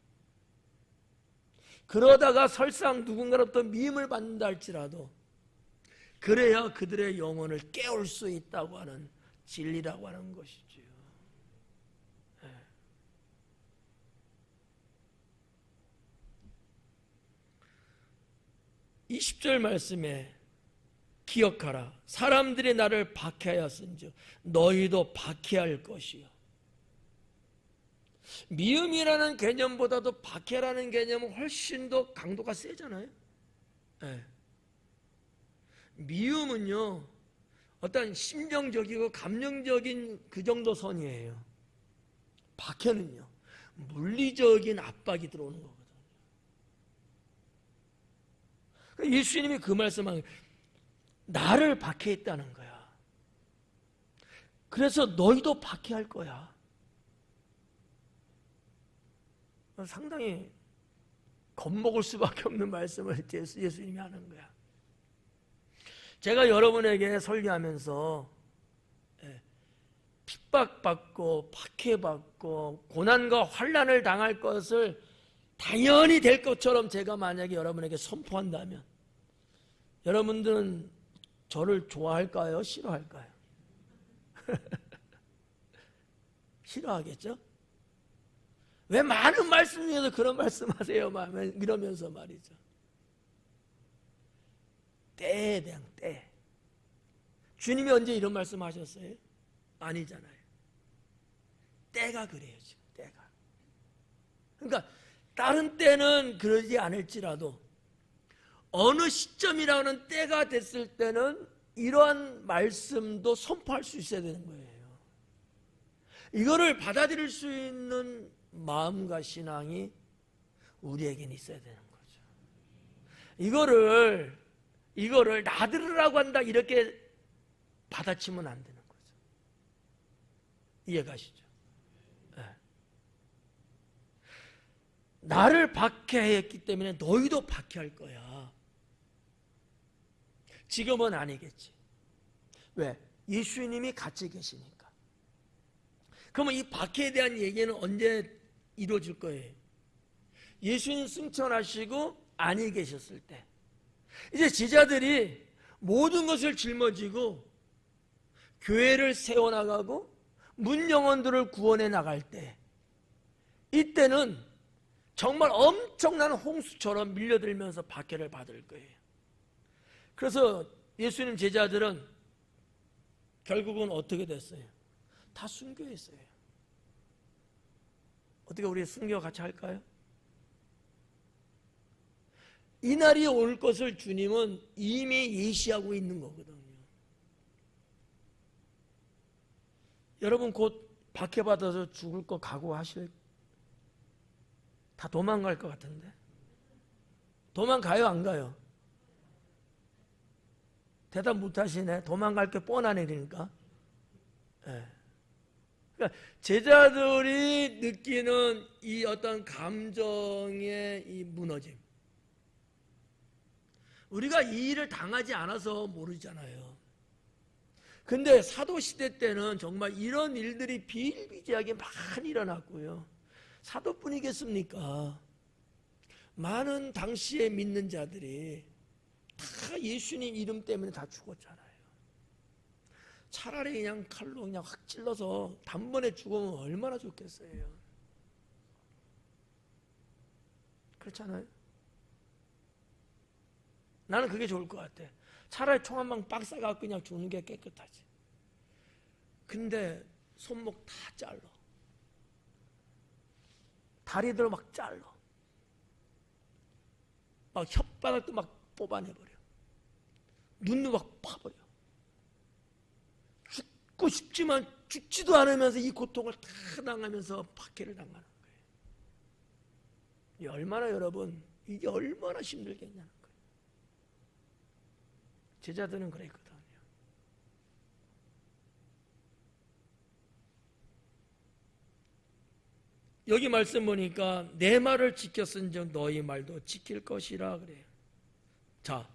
그러다가 설상 누군가로부터 미움을 받는다 할지라도 그래야 그들의 영혼을 깨울 수 있다고 하는 진리라고 하는 것이지요. 20절 말씀에 기억하라. 사람들이 나를 박해하였은즉 너희도 박해할 것이요. 미움이라는 개념보다도 박해라는 개념은 훨씬 더 강도가 세잖아요. 네. 미움은요, 어떤 심정적이고 감정적인 그 정도 선이에요. 박해는요, 물리적인 압박이 들어오는 거거든요. 예수님이 그 말씀한 나를 박해했다는 거야. 그래서 너희도 박해할 거야. 상당히 겁먹을 수밖에 없는 말씀을 예수님이 하는 거야. 제가 여러분에게 설교하면서 핍박받고 박해받고 고난과 환난을 당할 것을 당연히 될 것처럼 제가 만약에 여러분에게 선포한다면 여러분들은 저를 좋아할까요? 싫어할까요? 싫어하겠죠? 왜 많은 말씀 중에서 그런 말씀하세요? 이러면서 말이죠. 때에 대한 때. 주님이 언제 이런 말씀하셨어요? 아니잖아요. 때가 그래요, 지금 때가. 그러니까 다른 때는 그러지 않을지라도 어느 시점이라는 때가 됐을 때는 이러한 말씀도 선포할 수 있어야 되는 거예요. 이거를 받아들일 수 있는 마음과 신앙이 우리에게는 있어야 되는 거죠. 이거를 나들으라고 한다 이렇게 받아치면 안 되는 거죠. 이해가시죠? 네. 나를 박해했기 때문에 너희도 박해할 거야. 지금은 아니겠지. 왜? 예수님이 같이 계시니까. 그러면 이 박해에 대한 얘기는 언제 이루어질 거예요? 예수님 승천하시고 안이 계셨을 때. 이제 제자들이 모든 것을 짊어지고 교회를 세워나가고 문영혼들을 구원해 나갈 때, 이때는 정말 엄청난 홍수처럼 밀려들면서 박해를 받을 거예요. 그래서 예수님 제자들은 결국은 어떻게 됐어요? 다 순교했어요. 어떻게 우리 순교 같이 할까요? 이 날이 올 것을 주님은 이미 예시하고 있는 거거든요. 여러분 곧 박해받아서 죽을 거 각오하실, 다 도망갈 것 같은데? 도망가요, 안 가요? 대답 못 하시네. 도망갈 게 뻔한 일이니까. 네. 그러니까 제자들이 느끼는 이 어떤 감정의 이 무너짐, 우리가 이 일을 당하지 않아서 모르잖아요. 근데 사도시대 때는 정말 이런 일들이 비일비재하게 많이 일어났고요. 사도뿐이겠습니까? 많은 당시에 믿는 자들이 다 예수님 이름 때문에 다 죽었잖아요. 차라리 그냥 칼로 그냥 확 찔러서 단번에 죽으면 얼마나 좋겠어요. 그렇잖아요. 나는 그게 좋을 것 같아. 차라리 총 한 방 빡 쏴갖고 그냥 죽는 게 깨끗하지. 근데 손목 다 잘라. 다리들 막 잘라. 막 혓바닥도 막 뽑아내버려. 눈도 막 파버려. 죽고 싶지만 죽지도 않으면서 이 고통을 다 당하면서 박해를 당하는 거예요. 이게 얼마나 여러분, 이게 얼마나 힘들겠냐는 거예요. 제자들은 그랬거든요. 여기 말씀 보니까 내 말을 지켰은즉 너희 말도 지킬 것이라 그래요. 자,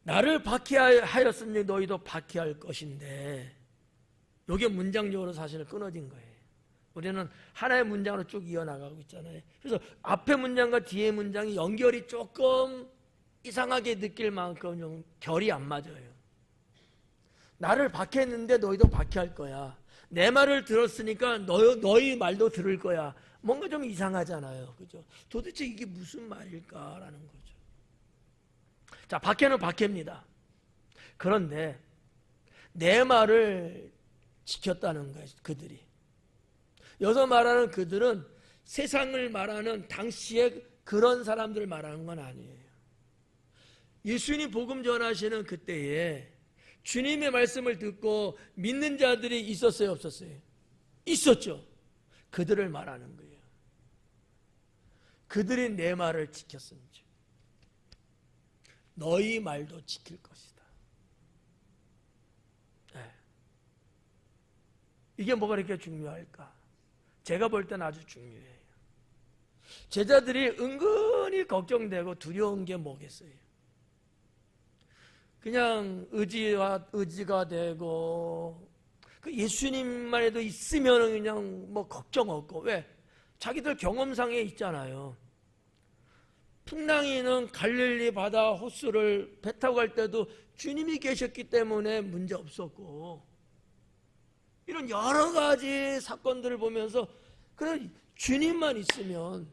나를 박해하였은즉 너희도 박해할 것인데, 이게 문장적으로 사실 끊어진 거예요. 우리는 하나의 문장으로 쭉 이어나가고 있잖아요. 그래서 앞에 문장과 뒤에 문장이 연결이 조금 이상하게 느낄 만큼 좀 결이 안 맞아요. 나를 박해했는데 너희도 박해할 거야. 내 말을 들었으니까 너희 말도 들을 거야. 뭔가 좀 이상하잖아요. 그죠? 도대체 이게 무슨 말일까라는 거죠. 자, 박해는 박해입니다. 그런데 내 말을 지켰다는 거예요, 그들이. 여기서 말하는 그들은 세상을 말하는 당시에 그런 사람들을 말하는 건 아니에요. 예수님 복음 전하시는 그때에 주님의 말씀을 듣고 믿는 자들이 있었어요, 없었어요? 있었죠. 그들을 말하는 거예요. 그들이 내 말을 지켰은지 너희 말도 지킬 것이다. 네. 이게 뭐가 이렇게 중요할까? 제가 볼 때는 아주 중요해요. 제자들이 은근히 걱정되고 두려운 게 뭐겠어요? 그냥 의지가 되고 그 예수님만 해도 있으면 그냥 뭐 걱정 없고. 왜? 자기들 경험상에 있잖아요. 풍랑이는 갈릴리 바다 호수를 배 타고 갈 때도 주님이 계셨기 때문에 문제 없었고, 이런 여러 가지 사건들을 보면서 그래 주님만 있으면,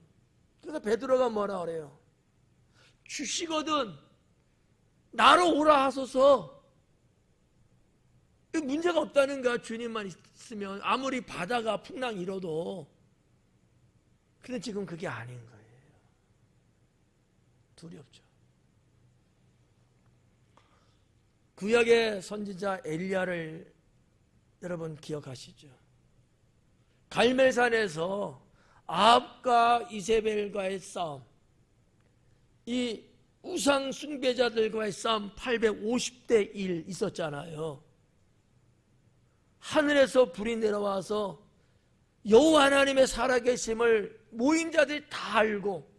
그래서 베드로가 뭐라 그래요? 주시거든 나로 오라 하소서. 문제가 없다는 거야. 주님만 있으면 아무리 바다가 풍랑 일어도. 근데 지금 그게 아닌 거예요. 두렵죠. 구약의 선지자 엘리야를 여러분 기억하시죠? 갈멜산에서 아합과 이세벨과의 싸움, 이 우상 숭배자들과의 싸움 850대 1 있었잖아요. 하늘에서 불이 내려와서 여호와 하나님의 살아계심을 모인 자들이 다 알고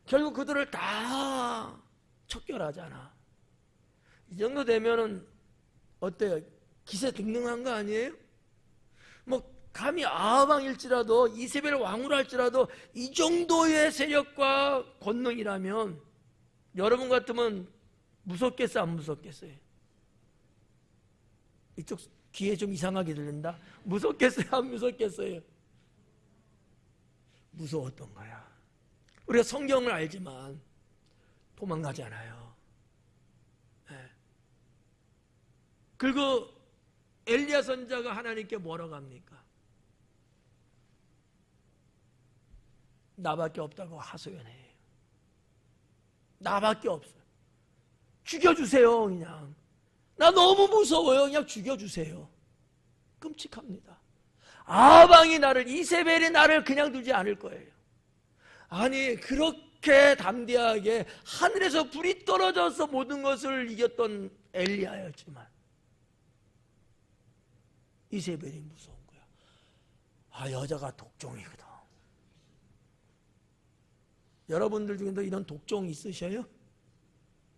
결국 그들을 다 척결하잖아. 이 정도 되면은 어때요? 기세 등등한 거 아니에요? 뭐 감히 아합왕일지라도 이세벨 왕후라 할지라도 이 정도의 세력과 권능이라면 여러분 같으면 무섭겠어요, 안 무섭겠어요? 이쪽 귀에 좀 이상하게 들린다. 무섭겠어요, 안 무섭겠어요? 무서웠던 거야. 우리가 성경을 알지만 도망가잖아요. 네. 그리고 엘리야 선지자가 하나님께 뭐라고 합니까? 나밖에 없다고 하소연해요. 나밖에 없어요. 죽여주세요. 그냥 나 너무 무서워요. 그냥 죽여주세요. 끔찍합니다. 아방이 나를, 이세벨이 나를 그냥 두지 않을 거예요. 아니 그렇게 담대하게 하늘에서 불이 떨어져서 모든 것을 이겼던 엘리야였지만 이세벨이 무서운 거야. 아, 여자가 독종이거든. 여러분들 중에도 이런 독종 있으셔요?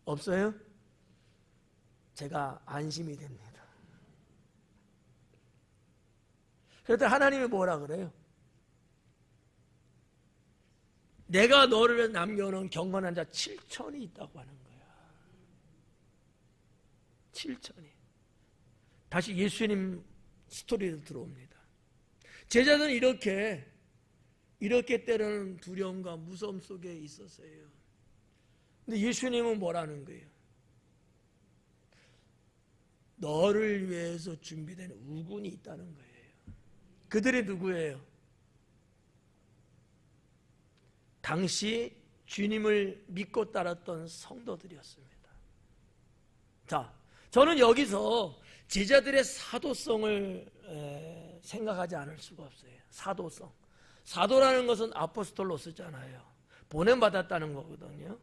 없어요? 제가 안심이 됩니다. 그래도 하나님이 뭐라 그래요? 내가 너를 위해 남겨놓은 경건한 자 7천이 있다고 하는 거야. 7천이. 다시 예수님 스토리로 들어옵니다. 제자들은 이렇게 때로는 두려움과 무서움 속에 있었어요. 근데 예수님은 뭐라는 거예요? 너를 위해서 준비된 우군이 있다는 거예요. 그들이 누구예요? 당시 주님을 믿고 따랐던 성도들이었습니다. 자, 저는 여기서 제자들의 사도성을 생각하지 않을 수가 없어요. 사도성. 사도라는 것은 아포스톨로스잖아요. 보냄받았다는 거거든요.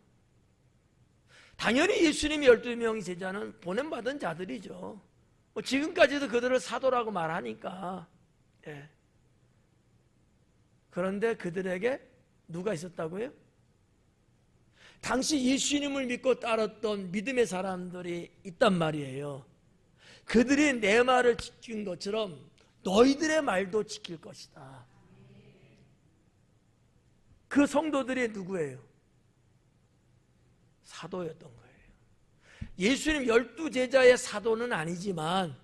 당연히 예수님이 12명의 제자는 보냄받은 자들이죠. 지금까지도 그들을 사도라고 말하니까. 예. 그런데 그들에게 누가 있었다고요? 당시 예수님을 믿고 따랐던 믿음의 사람들이 있단 말이에요. 그들이 내 말을 지킨 것처럼 너희들의 말도 지킬 것이다. 그 성도들이 누구예요? 사도였던 거예요. 예수님 12제자의 사도는 아니지만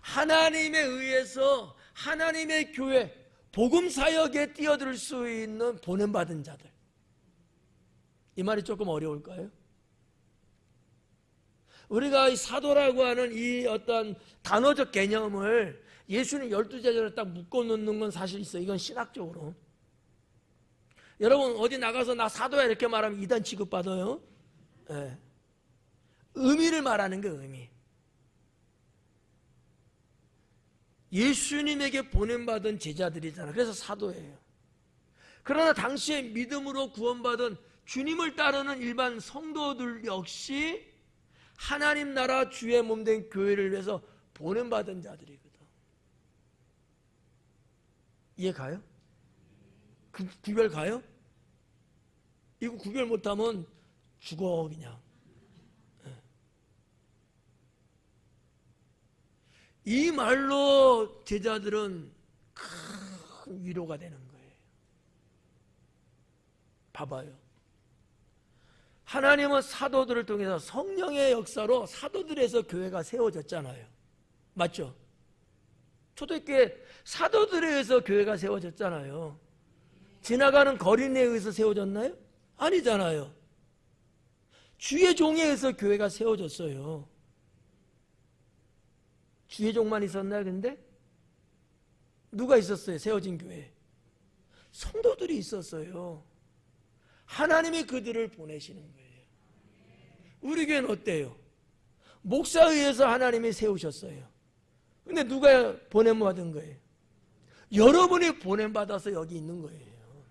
하나님에 의해서 하나님의 교회 복음 사역에 뛰어들 수 있는 보냄받은 자들. 이 말이 조금 어려울까요? 우리가 이 사도라고 하는 이 어떤 단어적 개념을 예수님 12제자를 딱 묶어놓는 건 사실 있어요. 이건 신학적으로. 여러분 어디 나가서 나 사도야 이렇게 말하면 이단 취급받아요. 네. 의미를 말하는 게 의미. 예수님에게 보냄받은 제자들이잖아. 그래서 사도예요. 그러나 당시에 믿음으로 구원받은 주님을 따르는 일반 성도들 역시 하나님 나라 주의 몸된 교회를 위해서 보냄받은 자들이거든. 이해 가요? 구별 가요? 이거 구별 못하면 죽어 그냥. 이 말로 제자들은 큰 위로가 되는 거예요. 봐봐요. 하나님은 사도들을 통해서 성령의 역사로 사도들에서 교회가 세워졌잖아요. 맞죠? 초대교회 사도들에 의해서 교회가 세워졌잖아요. 지나가는 거린에 의해서 세워졌나요? 아니잖아요. 주의 종에 의해서 교회가 세워졌어요. 주의 종만 있었나요? 근데 누가 있었어요? 세워진 교회 성도들이 있었어요. 하나님이 그들을 보내시는 거예요. 우리 교회는 어때요? 목사에 의해서 하나님이 세우셨어요. 근데 누가 보냄받은 거예요? 여러분이 보냄받아서 여기 있는 거예요.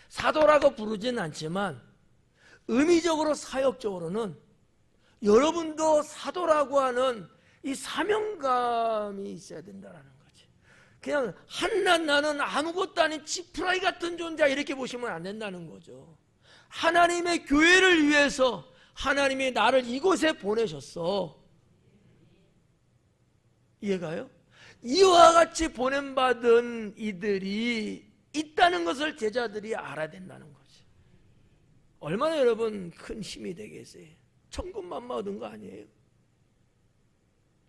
사도라고 부르지는 않지만 의미적으로 사역적으로는 여러분도 사도라고 하는 이 사명감이 있어야 된다는 거지. 그냥 한낱 나는 아무것도 아닌 지푸라기 같은 존재 이렇게 보시면 안 된다는 거죠. 하나님의 교회를 위해서 하나님이 나를 이곳에 보내셨어. 이해가요? 이와 같이 보냄받은 이들이 있다는 것을 제자들이 알아야 된다는 거지. 얼마나 여러분 큰 힘이 되겠어요. 천군만마 얻은 거 아니에요?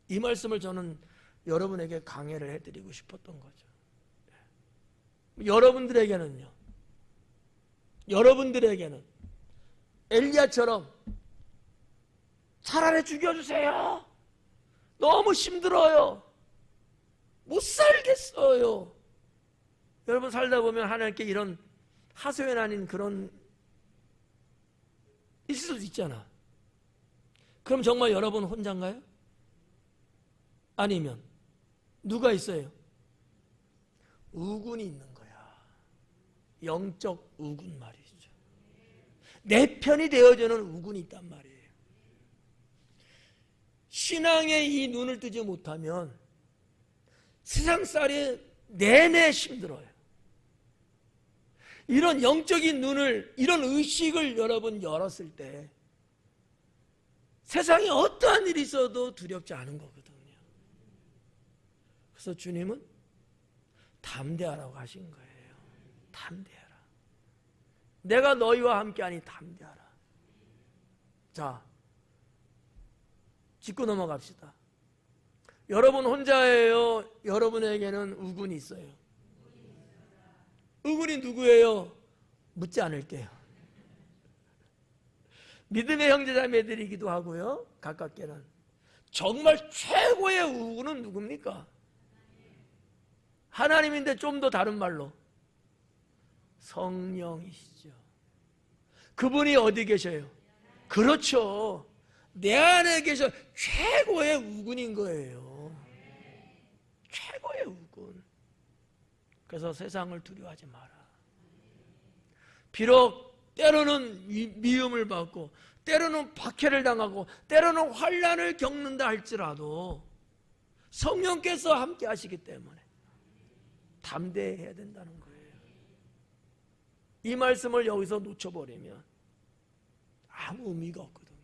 이 말씀을 저는 여러분에게 강해를 해드리고 싶었던 거죠. 여러분들에게는 엘리야처럼 차라리 죽여주세요. 너무 힘들어요. 못 살겠어요. 여러분 살다 보면 하나님께 이런 하소연 아닌 그런 있을 수도 있잖아. 그럼 정말 여러분 혼자인가요? 아니면 누가 있어요? 우군이 있는 거야. 영적 우군 말이죠. 내 편이 되어주는 우군이 있단 말이에요. 신앙의 이 눈을 뜨지 못하면 세상살이 내내 힘들어요. 이런 영적인 눈을, 이런 의식을 여러분 열었을 때 세상에 어떠한 일이 있어도 두렵지 않은 거거든요. 그래서 주님은 담대하라고 하신 거예요. 담대하라. 내가 너희와 함께하니 담대하라. 자, 짚고 넘어갑시다. 여러분 혼자예요? 여러분에게는 우군이 있어요? 우군이 누구예요? 묻지 않을게요. 믿음의 형제자매들이기도 하고요, 가깝게는. 정말 최고의 우군은 누굽니까? 하나님인데 좀 더 다른 말로 성령이시죠. 그분이 어디 계셔요? 그렇죠. 내 안에 계셔. 최고의 우군인 거예요. 최고의 우군. 그래서 세상을 두려워하지 마라. 비록 때로는 미움을 받고 때로는 박해를 당하고 때로는 환난을 겪는다 할지라도 성령께서 함께 하시기 때문에 담대해야 된다는 거예요. 이 말씀을 여기서 놓쳐버리면 아무 의미가 없거든요.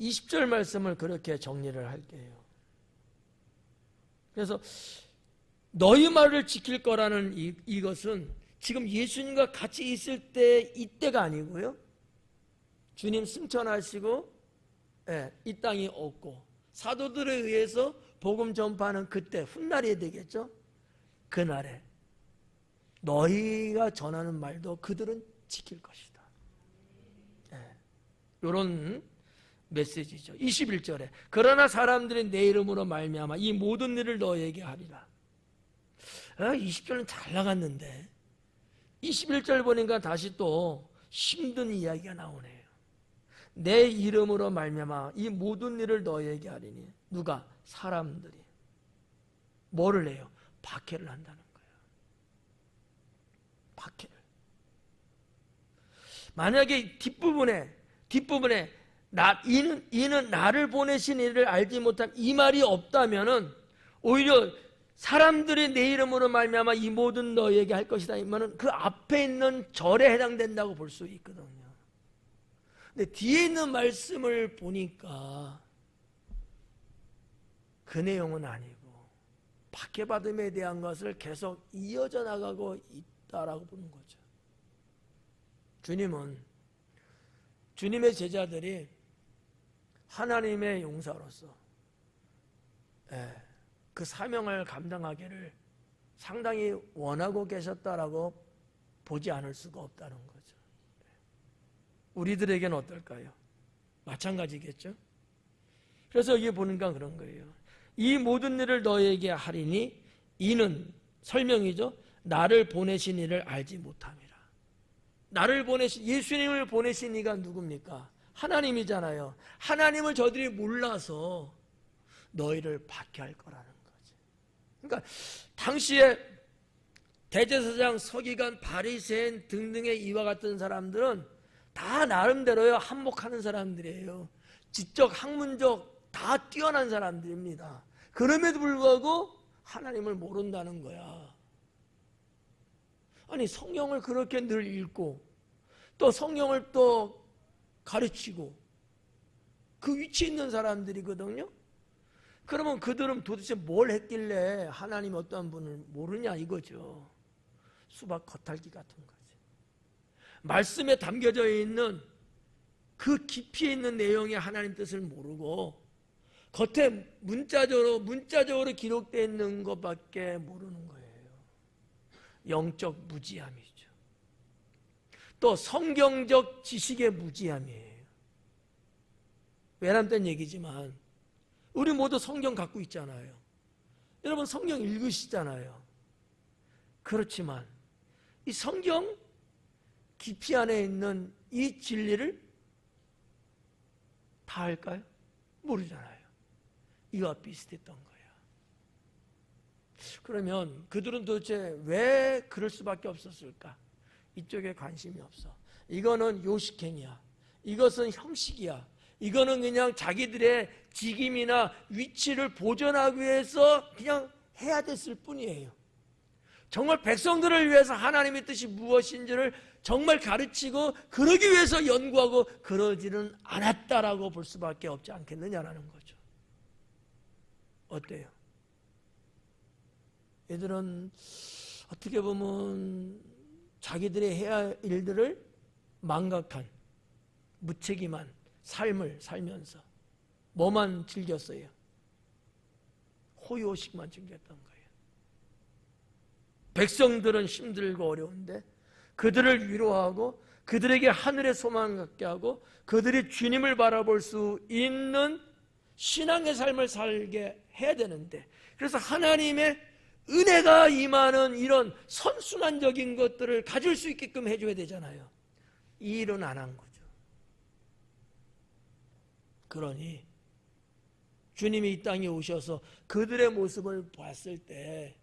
20절 말씀을 그렇게 정리를 할게요. 그래서 너희 말을 지킬 거라는 이것은 지금 예수님과 같이 있을 때 이때가 아니고요, 주님 승천하시고 이 땅이 없고 사도들에 의해서 복음 전파하는 그때 훗날이 되겠죠. 그날에 너희가 전하는 말도 그들은 지킬 것이다. 이런 메시지죠. 21절에 그러나 사람들이 내 이름으로 말미암아 이 모든 일을 너희에게 하리라. 20절은 잘 나갔는데 21절 보니까 다시 또 힘든 이야기가 나오네요. 내 이름으로 말미암아 이 모든 일을 너희에게 하리니. 누가? 사람들이. 뭐를 해요? 박해를 한다는 거예요. 박해를. 만약에 뒷부분에 이는 나를 보내신 이를 알지 못한 이 말이 없다면은 오히려 사람들이 내 이름으로 말미암아 이 모든 너희에게 할 것이다 이면은 그 앞에 있는 절에 해당된다고 볼 수 있거든요. 근데 뒤에 있는 말씀을 보니까 그 내용은 아니고 박해받음에 대한 것을 계속 이어져 나가고 있다라고 보는 거죠. 주님의 제자들이 하나님의 용사로서 그 사명을 감당하기를 상당히 원하고 계셨다라고 보지 않을 수가 없다는 거죠. 우리들에게는 어떨까요? 마찬가지겠죠. 그래서 여기 보니까 그런 거예요. 이 모든 일을 너희에게 하리니 이는 설명이죠. 나를 보내신 이를 알지 못함이라. 나를 보내신, 예수님을 보내신 이가 누굽니까? 하나님이잖아요. 하나님을 저들이 몰라서 너희를 박해할 거라는 거지. 그러니까 당시에 대제사장, 서기관, 바리새인 등등의 이와 같은 사람들은 다 나름대로요 한몫하는 사람들이에요. 지적, 학문적 다 뛰어난 사람들입니다. 그럼에도 불구하고 하나님을 모른다는 거야. 아니 성경을 그렇게 늘 읽고 또 성경을 또 가르치고 그 위치에 있는 사람들이거든요. 그러면 그들은 도대체 뭘 했길래 하나님 어떠한 분을 모르냐 이거죠. 수박 겉핥기 같은 거지. 말씀에 담겨져 있는 그 깊이에 있는 내용의 하나님 뜻을 모르고 겉에 문자적으로 기록되어 있는 것밖에 모르는 거예요. 영적 무지함이죠. 또 성경적 지식의 무지함이에요. 외람된 얘기지만 우리 모두 성경 갖고 있잖아요. 여러분 성경 읽으시잖아요. 그렇지만 이 성경 깊이 안에 있는 이 진리를 다 알까요? 모르잖아요. 이와 비슷했던 거예요. 그러면 그들은 도대체 왜 그럴 수밖에 없었을까? 이쪽에 관심이 없어. 이거는 요식행위야. 이것은 형식이야. 이거는 그냥 자기들의 직임이나 위치를 보존하기 위해서 그냥 해야 됐을 뿐이에요. 정말 백성들을 위해서 하나님의 뜻이 무엇인지를 정말 가르치고 그러기 위해서 연구하고 그러지는 않았다라고 볼 수밖에 없지 않겠느냐라는 거죠. 어때요? 얘들은 어떻게 보면 자기들이 해야 할 일들을 망각한 무책임한 삶을 살면서 뭐만 즐겼어요? 호요식만 즐겼던 거예요. 백성들은 힘들고 어려운데 그들을 위로하고 그들에게 하늘의 소망을 갖게 하고 그들이 주님을 바라볼 수 있는 신앙의 삶을 살게 해야 되는데, 그래서 하나님의 은혜가 임하는 이런 선순환적인 것들을 가질 수 있게끔 해줘야 되잖아요. 이 일은 안 한 거죠. 그러니 주님이 이 땅에 오셔서 그들의 모습을 봤을 때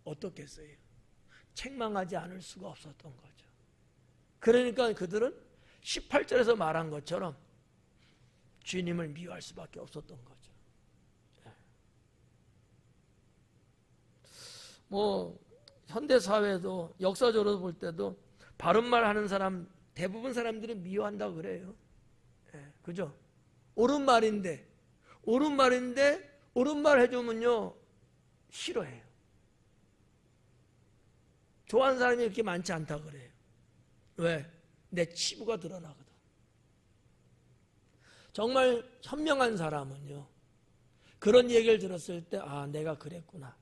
어떻겠어요? 책망하지 않을 수가 없었던 거죠. 그러니까 그들은 18절에서 말한 것처럼 주님을 미워할 수밖에 없었던 거죠. 뭐 현대 사회도 역사적으로 볼 때도 바른 말 하는 사람 대부분 사람들이 미워한다고 그래요. 그죠? 옳은 말인데 옳은 말 해주면요 싫어해요. 좋아하는 사람이 그렇게 많지 않다고 그래요. 왜? 내 치부가 드러나거든. 정말 현명한 사람은요 그런 얘기를 들었을 때 아 내가 그랬구나.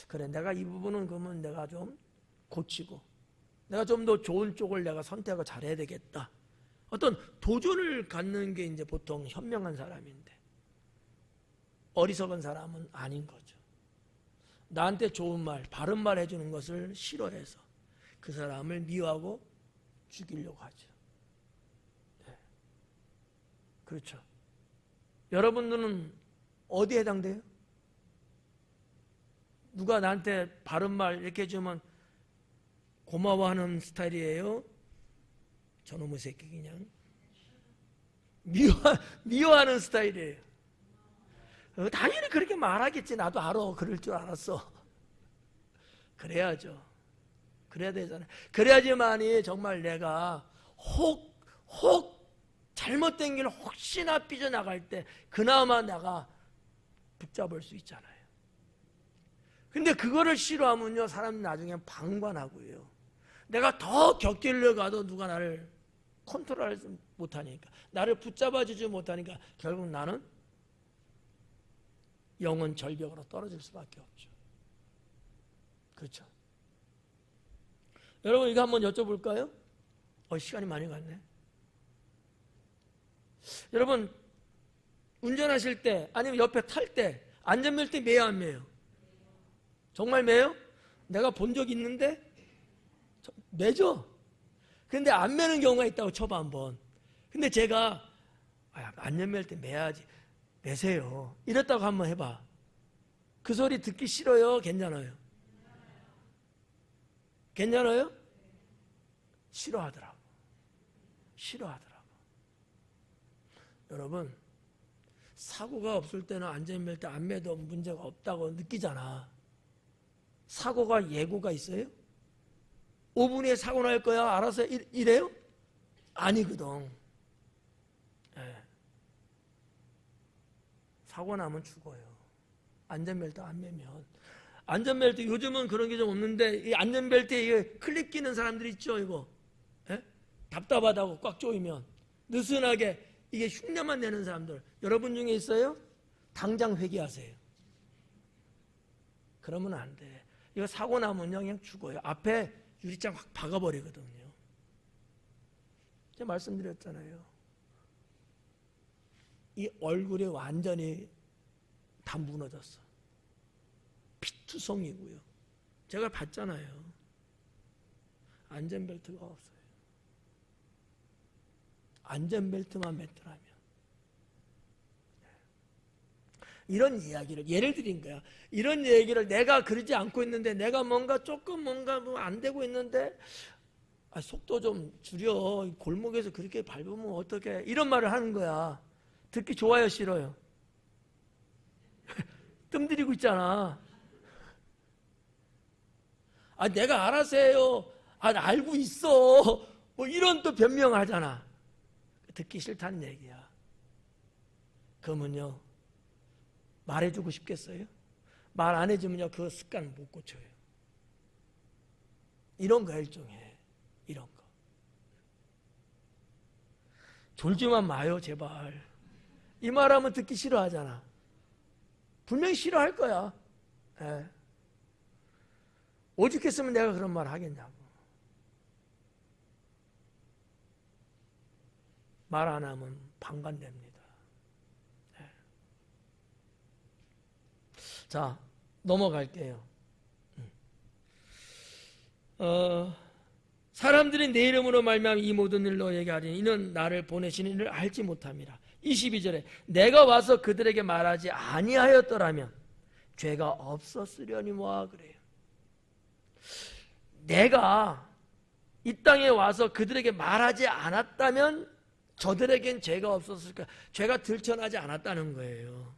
그래 내가 이 부분은 그러면 내가 좀 고치고 내가 좀 더 좋은 쪽을 내가 선택을 잘해야 되겠다. 어떤 도전을 갖는 게 이제 보통 현명한 사람인데 어리석은 사람은 아닌 거죠. 나한테 좋은 말, 바른 말 해주는 것을 싫어해서 그 사람을 미워하고 죽이려고 하죠. 네. 그렇죠. 여러분들은 어디에 해당돼요? 누가 나한테 바른 말 이렇게 해주면 고마워하는 스타일이에요? 저놈의 새끼 그냥 미워하는 스타일이에요. 당연히 그렇게 말하겠지. 나도 알아. 그럴 줄 알았어. 그래야죠. 그래야 되잖아요. 그래야지만이 정말 내가 혹 잘못된 길 혹시나 삐져나갈 때 그나마 내가 붙잡을 수 있잖아요. 근데 그거를 싫어하면요 사람 나중에 방관하고요. 내가 더 곁길로 가도 누가 나를 컨트롤하지 못하니까 나를 붙잡아주지 못하니까 결국 나는 영혼 절벽으로 떨어질 수밖에 없죠. 그렇죠. 여러분 이거 한번 여쭤볼까요? 시간이 많이 갔네. 여러분 운전하실 때 아니면 옆에 탈 때 안전벨트 매요 안 매요? 정말 매요? 내가 본 적 있는데 매죠? 근데 안 매는 경우가 있다고 쳐봐 한번. 근데 제가 안전벨트 매야지 매세요 이랬다고 한번 해봐. 그 소리 듣기 싫어요? 괜찮아요? 괜찮아요? 싫어하더라고. 여러분 사고가 없을 때는 안전벨트 안 매도 문제가 없다고 느끼잖아. 사고가 예고가 있어요? 5분 후에 사고 날 거야 알아서 이래요? 아니거든. 사고 나면 죽어요. 안전벨트 안 매면. 안전벨트 요즘은 그런 게 좀 없는데 이 안전벨트에 클립 끼는 사람들 있죠 이거. 답답하다고 꽉 조이면 느슨하게 이게 흉내만 내는 사람들 여러분 중에 있어요? 당장 회개하세요. 그러면 안 돼. 이거 사고 나면 그냥 죽어요. 앞에 유리창 확 박아버리거든요. 제가 말씀드렸잖아요. 이 얼굴이 완전히 다 무너졌어. 피투성이고요. 제가 봤잖아요. 안전벨트가 없어요. 안전벨트만 맸더라면. 이런 이야기를 예를 드린 거야. 이런 얘기를 내가 그러지 않고 있는데 내가 조금 뭐 안 되고 있는데 속도 좀 줄여. 골목에서 그렇게 밟으면 어떡해. 이런 말을 하는 거야. 듣기 좋아요, 싫어요? 뜸들이고 있잖아. 내가 알아서 해요. 알고 있어. 뭐 이런 또 변명을 하잖아. 듣기 싫다는 얘기야. 그러면요 말해주고 싶겠어요? 말 안 해주면요 그 습관 못 고쳐요. 이런 거 일종의 이런 거. 졸지만 마요 제발. 이 말하면 듣기 싫어하잖아. 분명히 싫어할 거야. 예. 오죽했으면 내가 그런 말 하겠냐고. 말 안 하면 방관됩니다. 예. 자, 넘어갈게요. 사람들이 내 이름으로 말미암아 이 모든 일을 너에게 하리니 이는 나를 보내시는 이를 알지 못함이라. 22절에 내가 와서 그들에게 말하지 아니하였더라면 죄가 없었으려니와 그래요. 내가 이 땅에 와서 그들에게 말하지 않았다면 저들에겐 죄가 없었을까? 죄가 들춰나지 않았다는 거예요.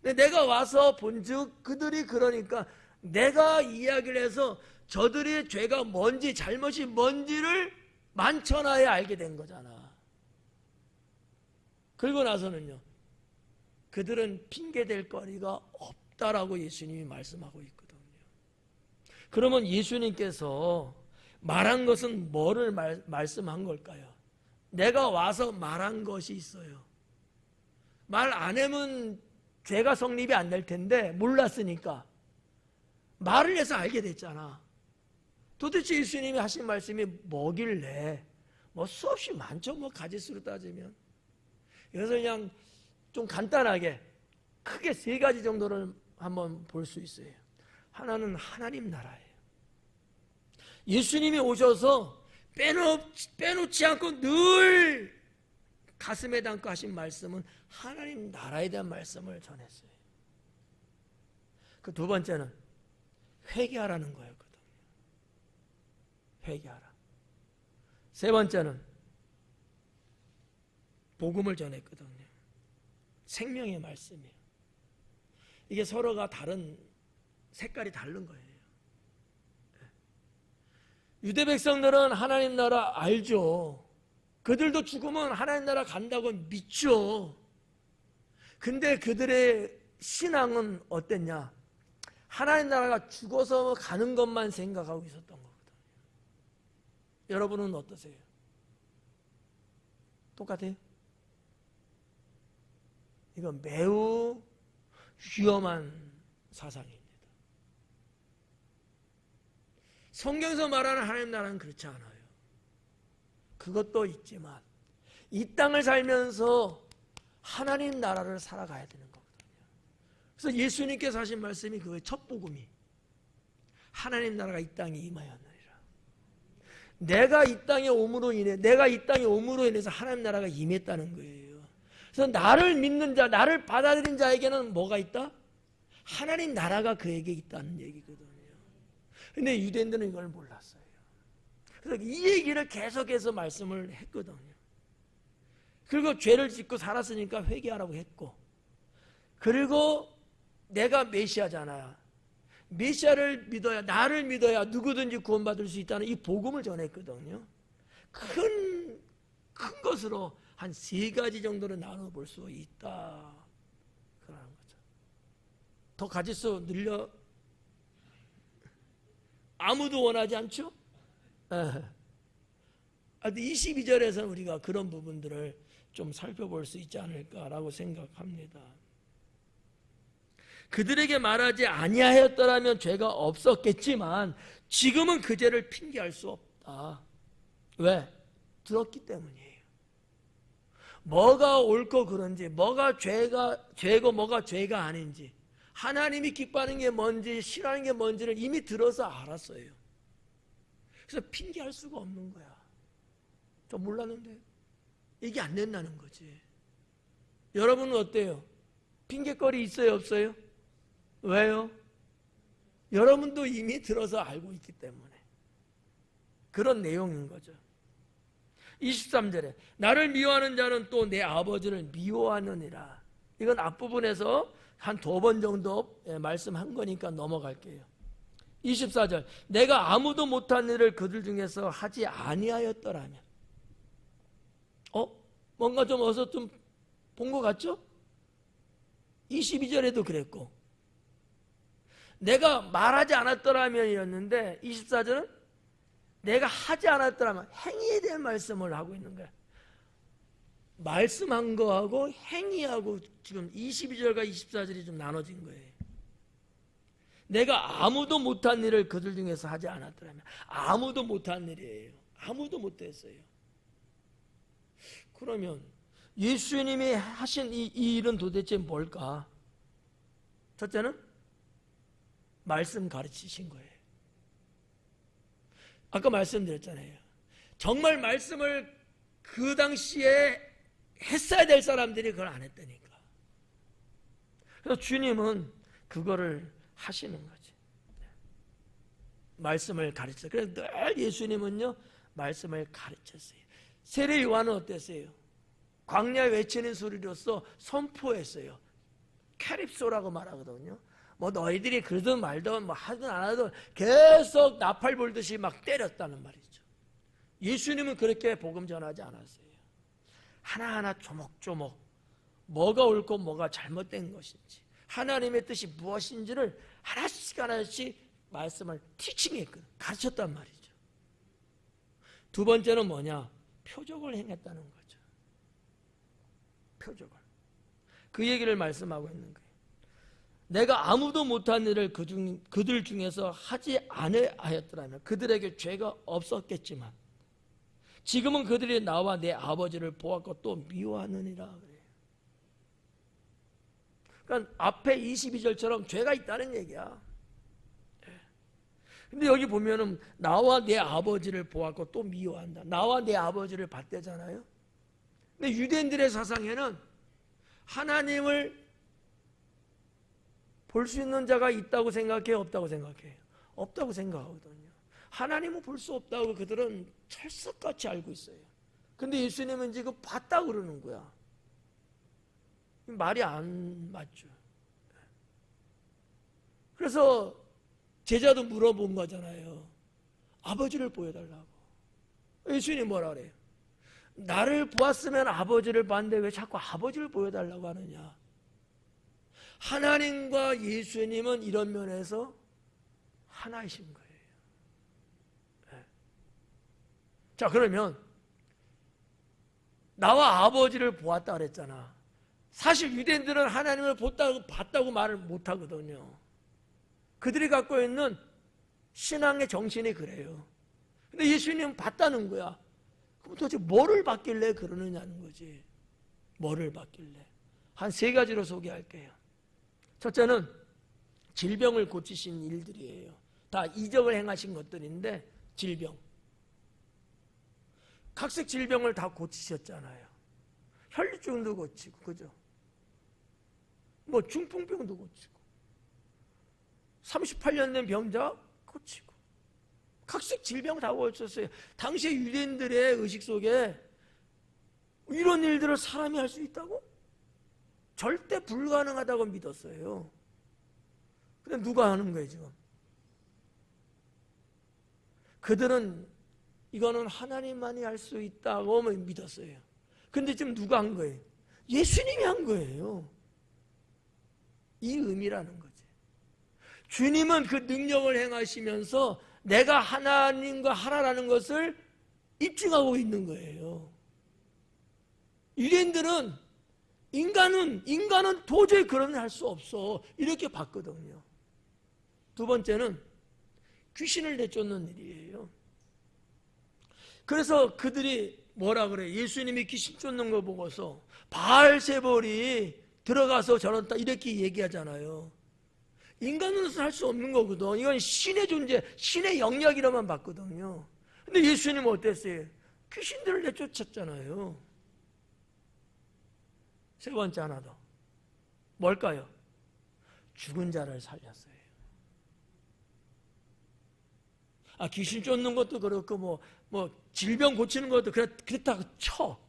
근데 내가 와서 본즉 그들이 그러니까 내가 이야기를 해서 저들의 죄가 뭔지 잘못이 뭔지를 만천하에 알게 된 거잖아. 그리고 나서는요 그들은 핑계댈 거리가 없다라고 예수님이 말씀하고 있거든요. 그러면 예수님께서 말한 것은 뭐를 말씀한 걸까요? 내가 와서 말한 것이 있어요. 말 안 하면 죄가 성립이 안 될 텐데 몰랐으니까 말을 해서 알게 됐잖아. 도대체 예수님이 하신 말씀이 뭐길래 뭐 수없이 많죠. 뭐 가지수로 따지면. 그래서 그냥 좀 간단하게 크게 세 가지 정도를 한번 볼 수 있어요. 하나는 하나님 나라예요. 예수님이 오셔서 빼놓지 않고 늘 가슴에 담고 하신 말씀은 하나님 나라에 대한 말씀을 전했어요. 그 두 번째는 회개하라는 거였거든요. 회개하라. 세 번째는 복음을 전했거든요. 생명의 말씀이에요. 이게 서로가 다른 색깔이 다른 거예요. 유대 백성들은 하나님 나라 알죠. 그들도 죽으면 하나님 나라 간다고 믿죠. 근데 그들의 신앙은 어땠냐? 하나님 나라가 죽어서 가는 것만 생각하고 있었던 거거든요. 여러분은 어떠세요? 똑같아요? 이건 매우 위험한 사상입니다. 성경에서 말하는 하나님 나라는 그렇지 않아요. 그것도 있지만 이 땅을 살면서 하나님 나라를 살아가야 되는 거거든요. 그래서 예수님께서 하신 말씀이 그거의 첫 복음이 하나님 나라가 이 땅에 임하였느니라. 내가 이 땅에 옴으로 인해서 하나님 나라가 임했다는 거예요. 그래서 나를 믿는 자, 나를 받아들인 자에게는 뭐가 있다? 하나님 나라가 그에게 있다는 얘기거든요. 근데 유대인들은 이걸 몰랐어요. 그래서 이 얘기를 계속해서 말씀을 했거든요. 그리고 죄를 짓고 살았으니까 회개하라고 했고, 그리고 내가 메시아잖아요. 메시아를 믿어야, 나를 믿어야 누구든지 구원받을 수 있다는 이 복음을 전했거든요. 큰 것으로 한 세 가지 정도를 나눠볼 수 있다. 그러는 거죠. 더 가짓수 늘려 아무도 원하지 않죠? 22절에서는 우리가 그런 부분들을 좀 살펴볼 수 있지 않을까라고 생각합니다. 그들에게 말하지 아니하였더라면 죄가 없었겠지만 지금은 그 죄를 핑계할 수 없다. 왜? 들었기 때문이에요. 뭐가 옳고 그런지, 뭐가 죄고 뭐가 죄가 아닌지, 하나님이 기뻐하는 게 뭔지 싫어하는 게 뭔지를 이미 들어서 알았어요. 그래서 핑계할 수가 없는 거야. 좀 몰랐는데 얘기 안 된다는 거지. 여러분은 어때요? 핑계거리 있어요 없어요? 왜요? 여러분도 이미 들어서 알고 있기 때문에 그런 내용인 거죠. 23절에 나를 미워하는 자는 또 내 아버지를 미워하느니라. 이건 앞부분에서 한 2번 정도 말씀한 거니까 넘어갈게요. 24절 내가 아무도 못한 일을 그들 중에서 하지 아니하였더라면, 뭔가 좀 어서 좀 본 것 같죠? 22절에도 그랬고 내가 말하지 않았더라면이었는데 24절은 내가 하지 않았더라면 행위에 대한 말씀을 하고 있는 거야. 말씀한 거하고 행위하고 지금 22절과 24절이 좀 나눠진 거예요. 내가 아무도 못한 일을 그들 중에서 하지 않았더라면, 아무도 못한 일이에요. 아무도 못했어요. 그러면 예수님이 하신 이 일은 도대체 뭘까? 첫째는 말씀 가르치신 거예요. 아까 말씀드렸잖아요. 정말 말씀을 그 당시에 했어야 될 사람들이 그걸 안 했다니까. 그래서 주님은 그거를 하시는 거지. 말씀을 가르쳤어요. 그래서 늘 예수님은요, 말씀을 가르쳤어요. 세례 요한은 어땠어요? 광야에 외치는 소리로서 선포했어요. 캐립소라고 말하거든요. 뭐 너희들이 그러든 말든 뭐 하든 안 하든 계속 나팔 불듯이 막 때렸다는 말이죠. 예수님은 그렇게 복음 전하지 않았어요. 하나하나 조목조목 뭐가 옳고 뭐가 잘못된 것인지, 하나님의 뜻이 무엇인지를 하나씩 하나씩 말씀을 티칭했거든, 가르쳤단 말이죠. 두 번째는 뭐냐? 표적을 행했다는 거죠. 표적을. 그 얘기를 말씀하고 있는 거예요. 내가 아무도 못한 일을 그들 중에서 하지 아니하였더라면 그들에게 죄가 없었겠지만 지금은 그들이 나와 내 아버지를 보았고 또 미워하느니라 그래요. 그러니까 앞에 22절처럼 죄가 있다는 얘기야. 근데 여기 보면은 나와 내 아버지를 보았고 또 미워한다. 나와 내 아버지를 봤대잖아요. 근데 유대인들의 사상에는 하나님을 볼 수 있는 자가 있다고 생각해요? 없다고 생각해요? 없다고 생각하거든요. 하나님은 볼 수 없다고 그들은 철석같이 알고 있어요. 근데 예수님은 지금 봤다고 그러는 거야. 말이 안 맞죠. 그래서 제자도 물어본 거잖아요. 아버지를 보여달라고. 예수님이 뭐라 그래요? 나를 보았으면 아버지를 봤는데 왜 자꾸 아버지를 보여달라고 하느냐. 하나님과 예수님은 이런 면에서 하나이신 거예요. 네. 자, 그러면 나와 아버지를 보았다 그랬잖아. 사실 유대인들은 하나님을 봤다고 말을 못하거든요. 그들이 갖고 있는 신앙의 정신이 그래요. 근데 예수님은 봤다는 거야. 그럼 도대체 뭐를 봤길래 그러느냐는 거지. 뭐를 봤길래. 한 세 가지로 소개할게요. 첫째는 질병을 고치신 일들이에요. 다 이적을 행하신 것들인데, 질병. 각색 질병을 다 고치셨잖아요. 혈류증도 고치고, 그죠? 뭐 중풍병도 고치고, 38년 된 병자 고치고, 각색 질병 다 고쳤어요. 당시에 유대인들의 의식 속에 이런 일들을 사람이 할 수 있다고? 절대 불가능하다고 믿었어요. 근데 누가 하는 거예요, 지금? 그들은 이거는 하나님만이 할 수 있다고 믿었어요. 근데 지금 누가 한 거예요? 예수님이 한 거예요. 이 의미라는 거지. 주님은 그 능력을 행하시면서 내가 하나님과 하나라는 것을 입증하고 있는 거예요. 유대인들은 인간은 도저히 그런 일 할 수 없어, 이렇게 봤거든요. 두 번째는 귀신을 내쫓는 일이에요. 그래서 그들이 뭐라 그래? 예수님이 귀신 쫓는 거 보고서 바알세볼이 들어가서 저런다 이렇게 얘기하잖아요. 인간으로서 할 수 없는 거거든. 이건 신의 존재, 신의 영역이라만 봤거든요. 근데 예수님은 어땠어요? 귀신들을 내쫓았잖아요. 세 번째 하나 더. 뭘까요? 죽은 자를 살렸어요. 귀신 쫓는 것도 그렇고 뭐 질병 고치는 것도 그렇다고 쳐.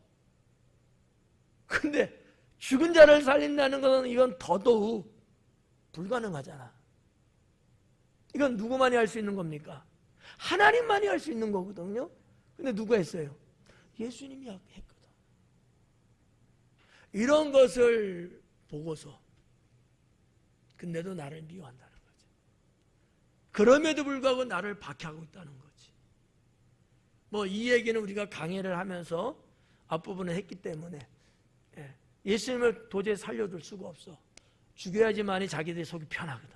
근데 죽은 자를 살린다는 것은 이건 더더욱 불가능하잖아. 이건 누구만이 할 수 있는 겁니까? 하나님만이 할 수 있는 거거든요. 근데 누가 했어요? 예수님이 했거든. 이런 것을 보고서 근데도 나를 미워한다는 거죠. 그럼에도 불구하고 나를 박해하고 있다는 거지. 뭐 이 얘기는 우리가 강해를 하면서 앞부분을 했기 때문에 예수님을 도저히 살려둘 수가 없어. 죽여야지만이 자기들의 속이 편하거든.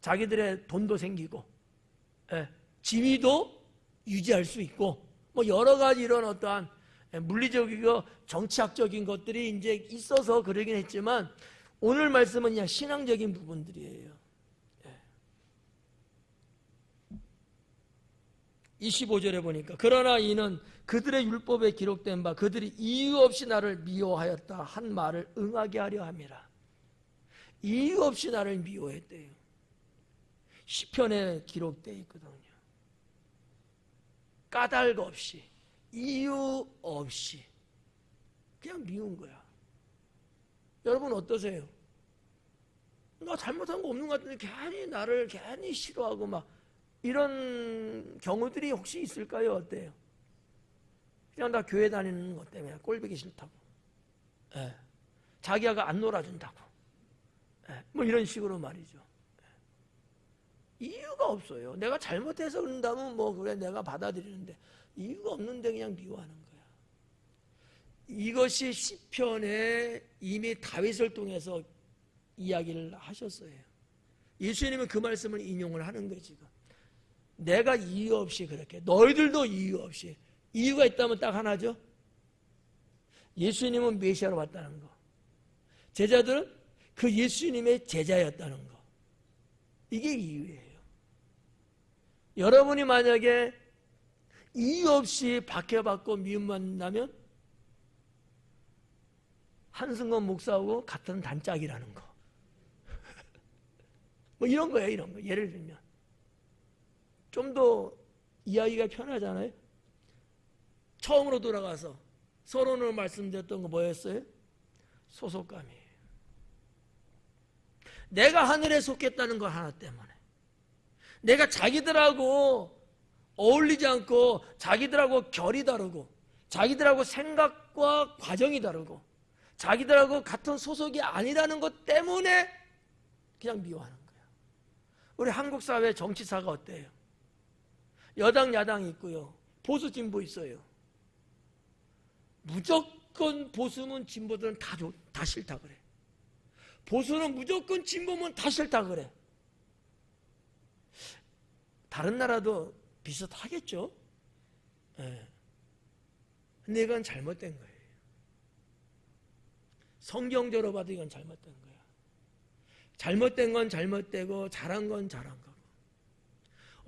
자기들의 돈도 생기고 지위도 유지할 수 있고 뭐 여러 가지 이런 어떠한 물리적이고 정치학적인 것들이 이제 있어서 그러긴 했지만 오늘 말씀은 그냥 신앙적인 부분들이에요. 25절에 보니까 그러나 이는 그들의 율법에 기록된 바 그들이 이유 없이 나를 미워하였다 한 말을 응하게 하려 함이라. 이유 없이 나를 미워했대요. 시편에 기록되어 있거든요. 까닭 없이 이유 없이 그냥 미운 거야. 여러분 어떠세요? 나 잘못한 거 없는 것 같은데 괜히 나를 괜히 싫어하고 막 이런 경우들이 혹시 있을까요? 어때요? 그냥 나 교회 다니는 것 때문에 꼴보기 싫다고 자기가 안 놀아준다고 뭐 이런 식으로 말이죠. 이유가 없어요. 내가 잘못해서 그런다면 뭐 그래 내가 받아들이는데 이유가 없는데 그냥 미워하는 거야. 이것이 시편에 이미 다윗을 통해서 이야기를 하셨어요. 예수님은 그 말씀을 인용을 하는 거예요. 지금 내가 이유 없이 그렇게 너희들도 이유 없이 이유가 있다면 딱 하나죠. 예수님은 메시아로 왔다는 거. 제자들은 그 예수님의 제자였다는 거. 이게 이유예요. 여러분이 만약에 이유 없이 박해받고 미움받는다면 한승건 목사하고 같은 단짝이라는 거. 뭐 이런 거예요. 이런 거. 예를 들면 좀 더 이야기가 편하잖아요. 처음으로 돌아가서 서론으로 말씀드렸던 거 뭐였어요? 소속감이에요. 내가 하늘에 속했다는 거 하나 때문에 내가 자기들하고 어울리지 않고 자기들하고 결이 다르고 자기들하고 생각과 과정이 다르고 자기들하고 같은 소속이 아니라는 것 때문에 그냥 미워하는 거야. 우리 한국 사회 정치사가 어때요? 여당 야당이 있고요. 보수 진보 있어요. 무조건 보수면 진보들은 다 싫다 그래. 보수는 무조건 진보면 다 싫다 그래. 다른 나라도 비슷하겠죠? 근데 이건 잘못된 거예요. 성경적으로 봐도 이건 잘못된 거야. 잘못된 건 잘못되고 잘한 건 잘한 거고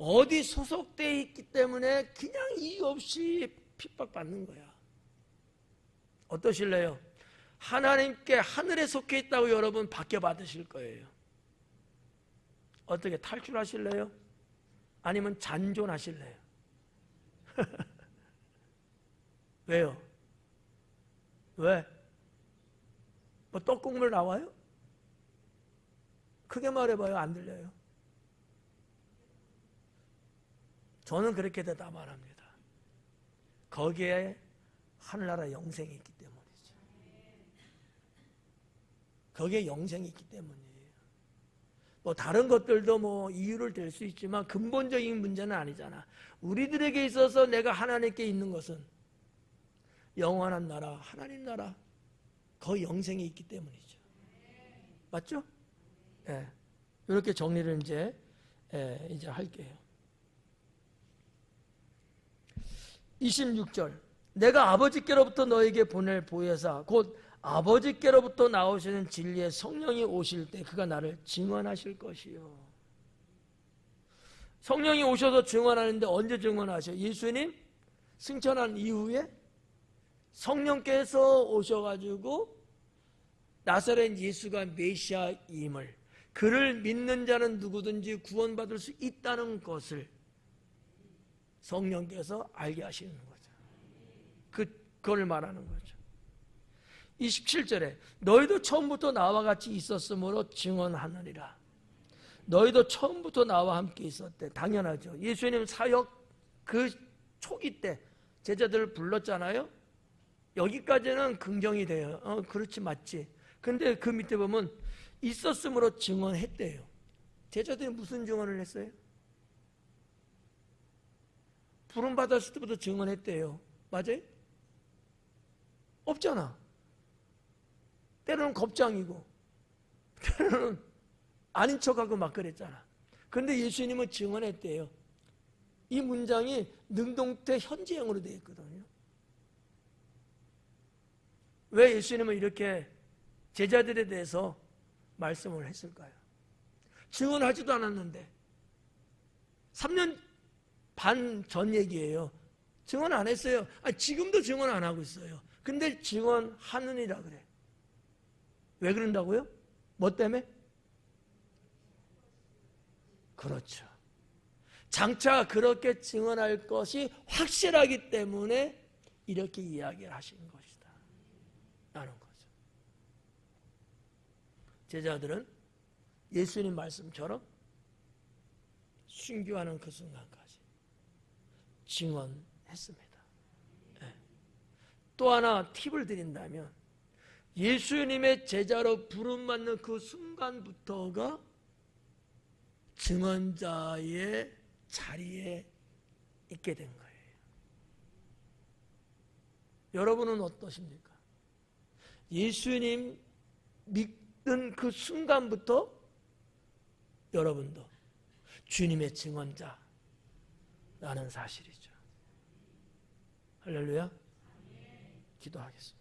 어디 소속되어 있기 때문에 그냥 이유 없이 핍박받는 거야. 어떠실래요? 하나님께 하늘에 속해 있다고 여러분 박해받으실 거예요. 어떻게 탈출하실래요? 아니면 잔존하실래요? 왜요? 왜? 뭐 떡국물 나와요? 크게 말해봐요. 안 들려요? 저는 그렇게 대답 안 합니다. 거기에 하늘나라 영생이 있기 때문이죠. 거기에 영생이 있기 때문이에요. 뭐 다른 것들도 뭐 이유를 댈 수 있지만 근본적인 문제는 아니잖아. 우리들에게 있어서 내가 하나님께 있는 것은 영원한 나라, 하나님 나라, 그 영생이 있기 때문이죠. 맞죠? 예. 이렇게 정리를 이제 할게요. 26절 내가 아버지께로부터 너에게 보낼 보혜사 곧 아버지께로부터 나오시는 진리의 성령이 오실 때 그가 나를 증언하실 것이요. 성령이 오셔서 증언하는데 언제 증언하셔? 예수님 승천한 이후에 성령께서 오셔가지고 나사렛 예수가 메시아임을 그를 믿는 자는 누구든지 구원받을 수 있다는 것을 성령께서 알게 하시는 거죠. 그걸 말하는 거죠. 27절에 너희도 처음부터 나와 같이 있었으므로 증언하느니라. 너희도 처음부터 나와 함께 있었대. 당연하죠. 예수님 사역 그 초기 때 제자들을 불렀잖아요. 여기까지는 긍정이 돼요. 그렇지 맞지. 근데 그 밑에 보면 있었으므로 증언했대요. 제자들이 무슨 증언을 했어요? 부름 받았을 때부터 증언했대요. 맞아요? 없잖아. 때로는 겁장이고 때로는 아닌 척하고 막 그랬잖아. 그런데 예수님은 증언했대요. 이 문장이 능동태 현재형으로 되어 있거든요. 왜 예수님은 이렇게 제자들에 대해서 말씀을 했을까요? 증언하지도 않았는데 3년 반 전 얘기예요. 증언 안 했어요. 지금도 증언 안 하고 있어요. 근데 증언하느니라 그래. 왜 그런다고요? 뭐 때문에? 그렇죠. 장차 그렇게 증언할 것이 확실하기 때문에 이렇게 이야기를 하신 것이다 라는 거죠. 제자들은 예수님 말씀처럼 순교하는 그 순간까지 증언했습니다. 네. 또 하나 팁을 드린다면 예수님의 제자로 부름받는 그 순간부터가 증언자의 자리에 있게 된 거예요. 여러분은 어떠십니까? 예수님 믿는 그 순간부터 여러분도 주님의 증언자라는 사실이죠. 할렐루야. 기도하겠습니다.